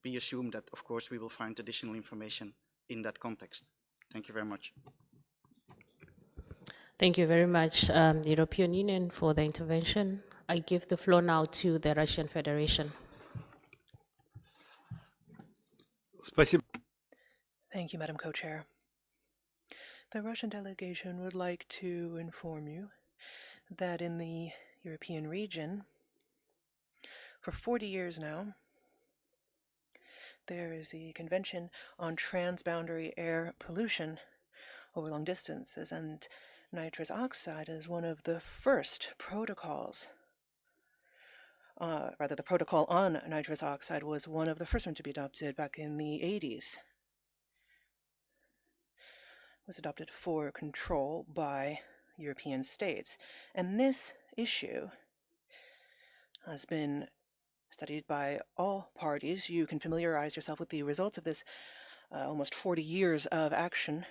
be assumed that, of course, we will find additional information in that context. Thank you very much. Thank you very much, the European Union, for the intervention. I give the floor now to the Russian Federation. Thank you, Madam Co-Chair. The Russian delegation would like to inform you that in the European region, for 40 years now, there is the Convention on Transboundary Air Pollution, over long distances, and nitrous oxide is one of the first protocols. Rather, the protocol on nitrous oxide was one of the first ones to be adopted back in the 80s. It was adopted for control by European states. And this issue has been studied by all parties. You can familiarize yourself with the results of this almost 40 years of action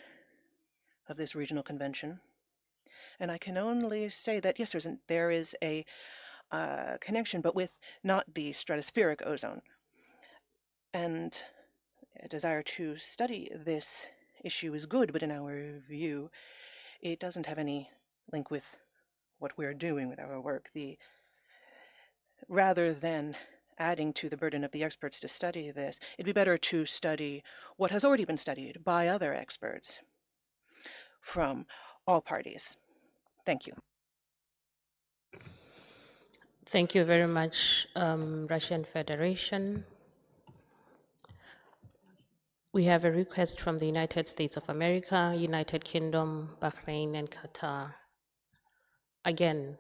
of this regional convention. And I can only say that, yes, there is a connection, but with not the stratospheric ozone. And a desire to study this issue is good, but in our view, it doesn't have any link with what we're doing with our work. Rather than adding to the burden of the experts to study this, it'd be better to study what has already been studied by other experts from all parties. Thank you. Thank you very much, Russian Federation. We have a request from the United States of America, United Kingdom, Bahrain, and Qatar. Again,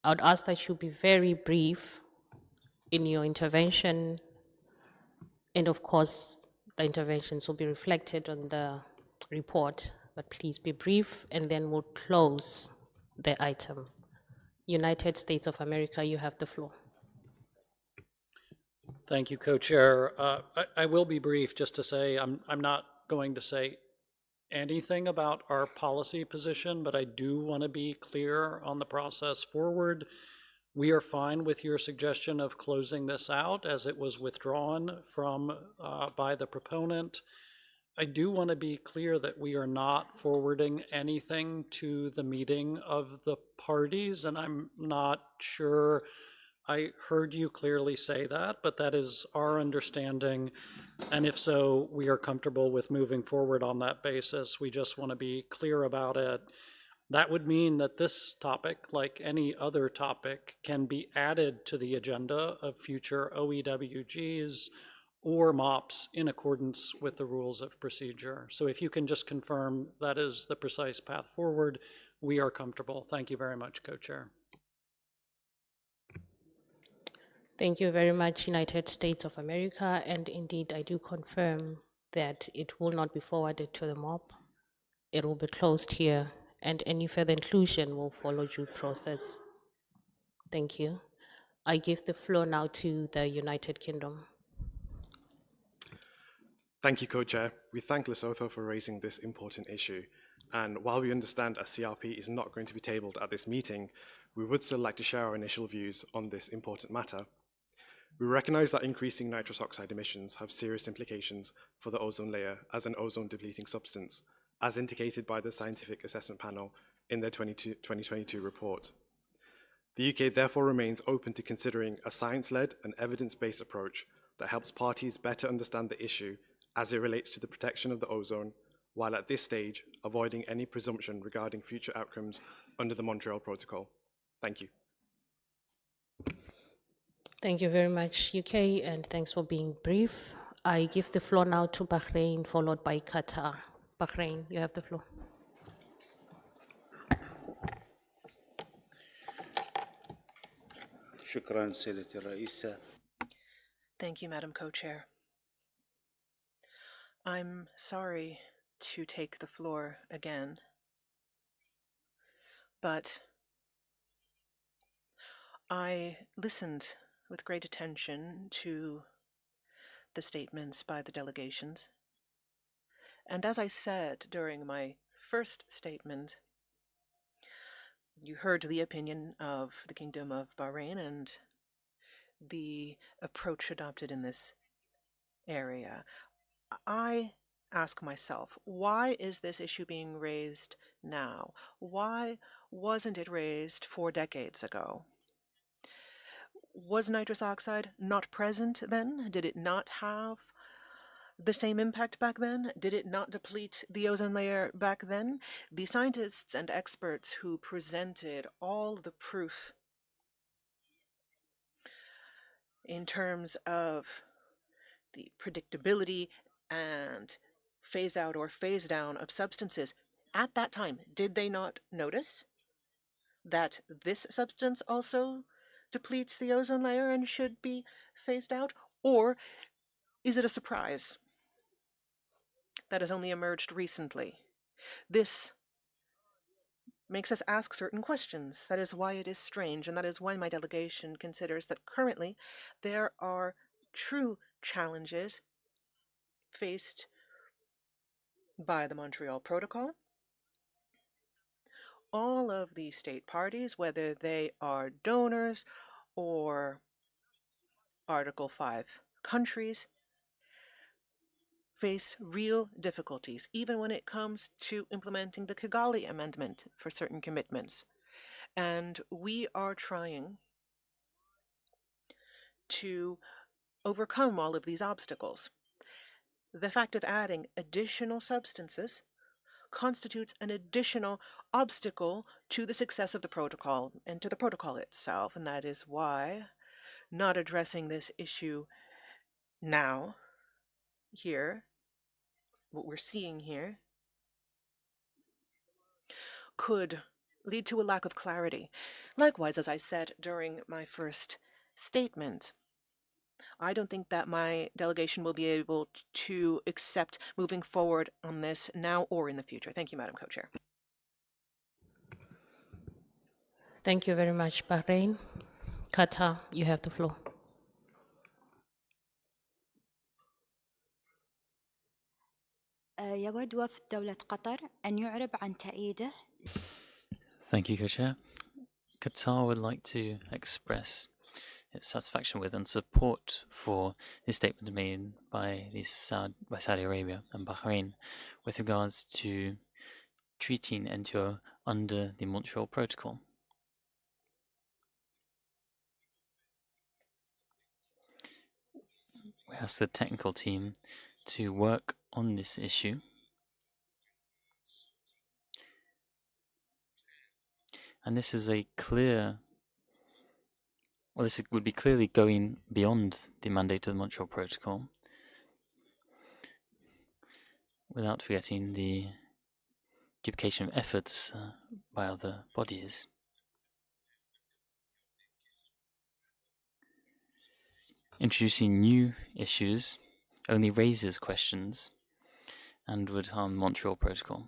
I would ask that you be very brief in your intervention, and of course, the interventions will be reflected on the report, but please be brief, and then we'll close the item. United States of America, you have the floor. Thank you, Co-Chair. I will be brief just to say I'm not going to say anything about our policy position, but I do want to be clear on the process forward. We are fine with your suggestion of closing this out as it was withdrawn from by the proponent. I do want to be clear that we are not forwarding anything to the meeting of the parties, and I'm not sure I heard you clearly say that, but that is our understanding. And if so, we are comfortable with moving forward on that basis. We just want to be clear about it. That would mean that this topic, like any other topic, can be added to the agenda of future OEWGs or MOPs in accordance with the rules of procedure. So if you can just confirm that is the precise path forward, we are comfortable. Thank you very much, Co-Chair. Thank you very much, United States of America. And indeed, I do confirm that it will not be forwarded to the MOP. It will be closed here, and any further inclusion will follow due process. Thank you. I give the floor now to the United Kingdom. Thank you, Co-Chair. We thank Lesotho for raising this important issue. And while we understand a CRP is not going to be tabled at this meeting, we would still like to share our initial views on this important matter. We recognize that increasing nitrous oxide emissions have serious implications for the ozone layer as an ozone-depleting substance, as indicated by the Scientific Assessment Panel in their 2022 report. The UK therefore remains open to considering a science-led and evidence-based approach that helps parties better understand the issue as it relates to the protection of the ozone, while at this stage avoiding any presumption regarding future outcomes under the Montreal Protocol. Thank you. Thank you very much, UK, and thanks for being brief. I give the floor now to Bahrain, followed by Qatar. Bahrain, you have the floor. شكرا سيدتي الرئيسة. Thank you, Madam Co-Chair. I'm sorry to take the floor again, but I listened with great attention to the statements by the delegations. And as I said during my first statement, you heard the opinion of the Kingdom of Bahrain and the approach adopted in this area. I ask myself, why is this issue being raised now? Why wasn't it raised 4 decades ago? Was nitrous oxide not present then? Did it not have the same impact back then? Did it not deplete the ozone layer back then? The scientists and experts who presented all the proof in terms of the predictability and phase out or phase down of substances at that time, did they not notice that this substance also depletes the ozone layer and should be phased out? Or is it a surprise that has only emerged recently? This makes us ask certain questions. That is why it is strange, and that is why my delegation considers that currently there are true challenges faced by the Montreal Protocol. All of the state parties, whether they are donors or Article 5 countries, face real difficulties, even when it comes to implementing the Kigali Amendment for certain commitments. And we are trying to overcome all of these obstacles. The fact of adding additional substances constitutes an additional obstacle to the success of the protocol and to the protocol itself, and that is why not addressing this issue now, here, what we're seeing here, could lead to a lack of clarity. Likewise, as I said during my first statement, I don't think that my delegation will be able to accept moving forward on this now or in the future. Thank you, Madam Co-Chair. Thank you very much, Bahrain. Qatar, you have the floor. يود وفد دولة قطر أن يعرب عن تأييده. Thank you, Co-Chair. Qatar would like to express its satisfaction with and support for the statement made by Saudi Arabia and Bahrain with regards to treating NTO under the Montreal Protocol. We ask the technical team to work on this issue and this is a clear, well, this would be clearly going beyond the mandate of the Montreal Protocol without forgetting the duplication of efforts by other bodies. Introducing new issues only raises questions and would harm the Montreal Protocol.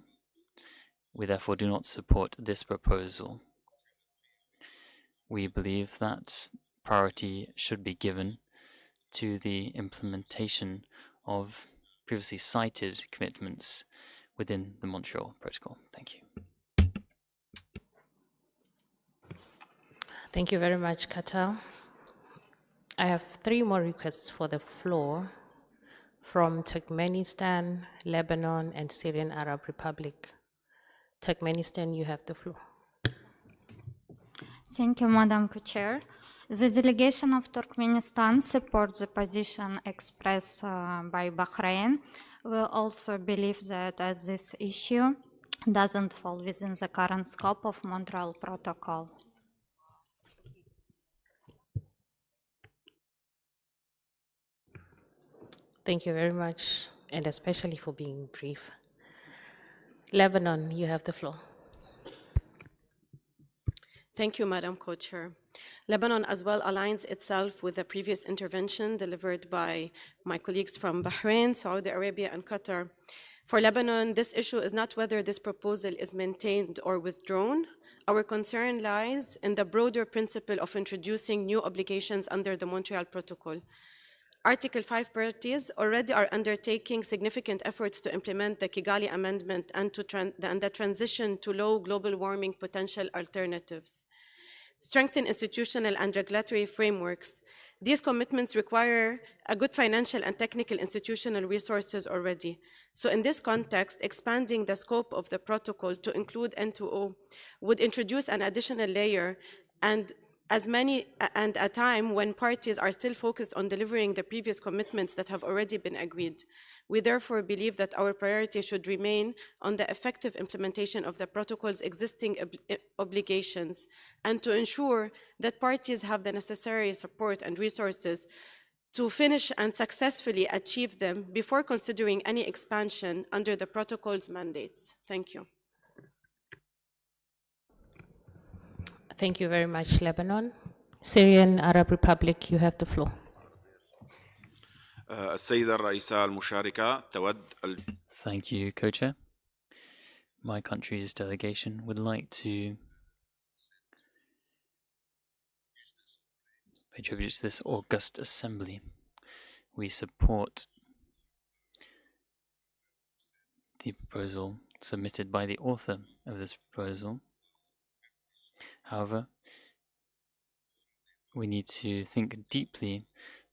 We therefore do not support this proposal. We believe that priority should be given to the implementation of previously cited commitments within the Montreal Protocol. Thank you. Thank you very much, Qatar. I have 3 more requests for the floor from Turkmenistan, Lebanon, and Syrian Arab Republic. Turkmenistan, you have the floor. Thank you, Madam Co-Chair. The delegation of Turkmenistan supports the position expressed by Bahrain. We also believe that as this issue doesn't fall within the current scope of Montreal Protocol. Thank you very much, and especially for being brief. Lebanon, you have the floor. Thank you, Madam Co-Chair. Lebanon as well aligns itself with the previous intervention delivered by my colleagues from Bahrain, Saudi Arabia, and Qatar. For Lebanon, this issue is not whether this proposal is maintained or withdrawn. Our concern lies in the broader principle of introducing new obligations under the Montreal Protocol. Article 5 parties already are undertaking significant efforts to implement the Kigali Amendment and the transition to low global warming potential alternatives. Strengthen institutional and regulatory frameworks. These commitments require a good financial and technical institutional resources already. So in this context, expanding the scope of the protocol to include N2O would introduce an additional layer and a time when parties are still focused on delivering the previous commitments that have already been agreed. We therefore believe that our priority should remain on the effective implementation of the protocol's existing obligations and to ensure that parties have the necessary support and resources to finish and successfully achieve them before considering any expansion under the protocol's mandates. Thank you. Thank you very much, Lebanon. Syrian Arab Republic, you have the floor. السيدة الرئيسة المشاركة تود Thank you, Co-Chair. My country's delegation would like to pay tribute to this august assembly. We support the proposal submitted by the author of this proposal. However, we need to think deeply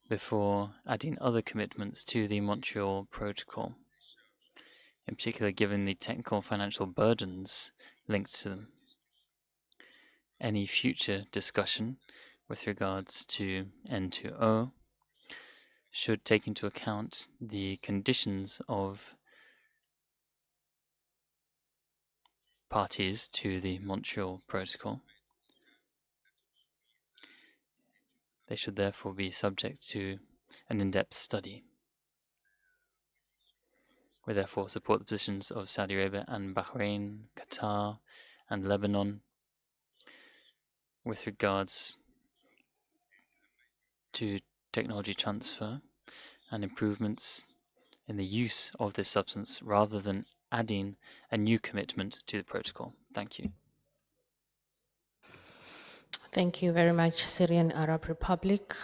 before adding other commitments to the Montreal Protocol, in particular given the technical and financial burdens linked to them. Any future discussion with regards to N2O should take into account the conditions of parties to the Montreal Protocol. They should therefore be subject to an in-depth study. We therefore support the positions of Saudi Arabia and Bahrain, Qatar, and Lebanon with regards to technology transfer and improvements in the use of this substance rather than adding a new commitment to the protocol. Thank you. Thank you very much, Syrian Arab Republic.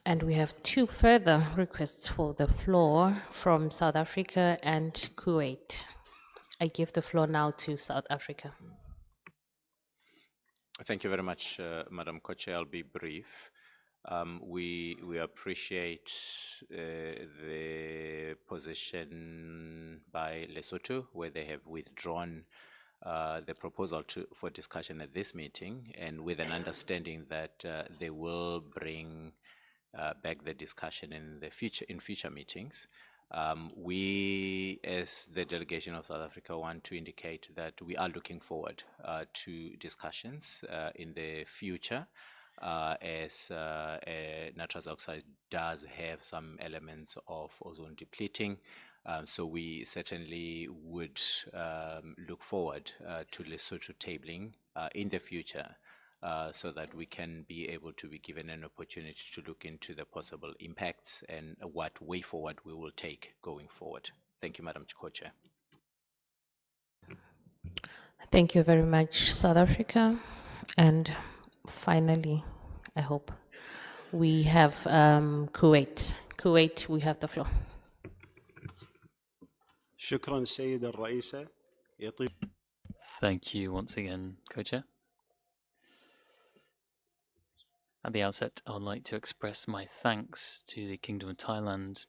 And we have two further requests for the floor from South Africa and Kuwait. I give the floor now to South Africa. Thank you very much, Madam Co-Chair. I'll be brief. We appreciate the position by Lesotho, where they have withdrawn the proposal for discussion at this meeting, and with an understanding that they will bring back the discussion in future meetings. We, as the delegation of South Africa, want to indicate that we are looking forward to discussions in the future, as nitrous oxide does have some elements of ozone depleting. So we certainly would look forward to Lesotho tabling in the future, so that we can be able to be given an opportunity to look into the possible impacts and what way forward we will take going forward. Thank you, Madam Co-Chair. Thank you very much, South Africa. And finally, I hope, we have Kuwait. Kuwait, we have the floor. شكرا سيدة الرئيسة. Thank you once again, Co-Chair. At the outset, I would like to express my thanks to the Kingdom of Thailand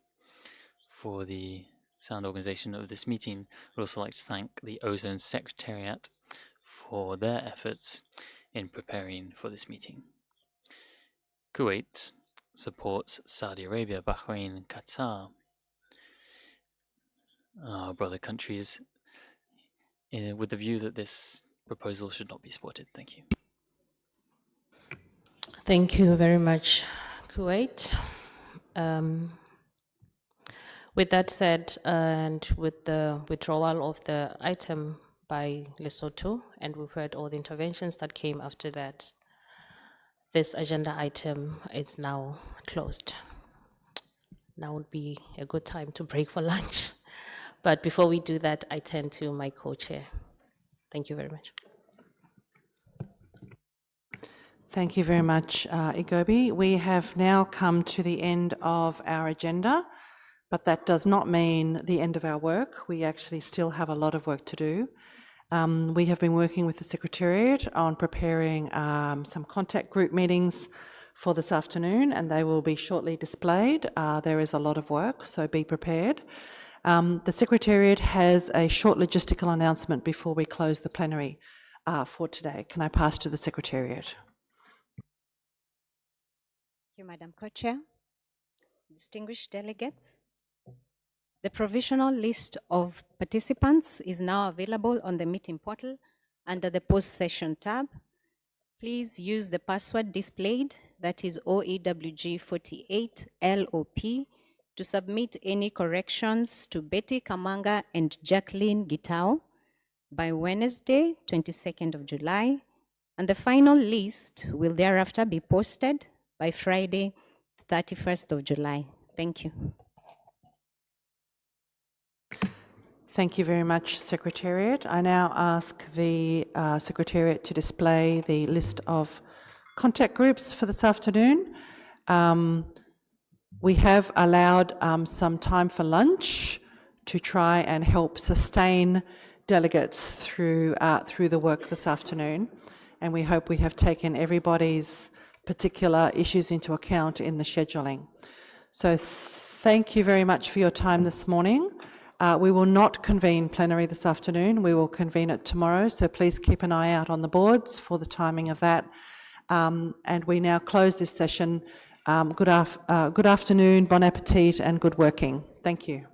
for the sound organization of this meeting. I would also like to thank the Ozone Secretariat for their efforts in preparing for this meeting. Kuwait supports Saudi Arabia, Bahrain, and Qatar, our brother countries, with the view that this proposal should not be supported. Thank you. Thank you very much, Kuwait. With that said, and with the withdrawal of the item by Lesotho, and we've heard all the interventions that came after that, this agenda item is now closed. Now would be a good time to break for lunch. But before we do that, I turn to my co-chair. Thank you very much. Thank you very much, Igobi. We have now come to the end of our agenda, but that does not mean the end of our work. We actually still have a lot of work to do. We have been working with the Secretariat on preparing some contact group meetings for this afternoon, and they will be shortly displayed. There is a lot of work, so be prepared. The Secretariat has a short logistical announcement before we close the plenary for today. Can I pass to the Secretariat? Thank you, Madam Co-Chair. Distinguished delegates, the provisional list of participants is now available on the meeting portal under the post-session tab. Please use the password displayed, that is OEWG48 LOP, to submit any corrections to Betty Kamanga and Jacqueline Gitao. by Wednesday, 22nd of July, and the final list will thereafter be posted by Friday, 31st of July. Thank you. Thank you very much, Secretariat. I now ask the Secretariat to display the list of contact groups for this afternoon. We have allowed some time for lunch to try and help sustain delegates through the work this afternoon, and we hope we have taken everybody's particular issues into account in the scheduling. So thank you very much for your time this morning. We will not convene plenary this afternoon. We will convene it tomorrow, so please keep an eye out on the boards for the timing of that. And we now close this session. Good afternoon, bon appetit, and good working. Thank you.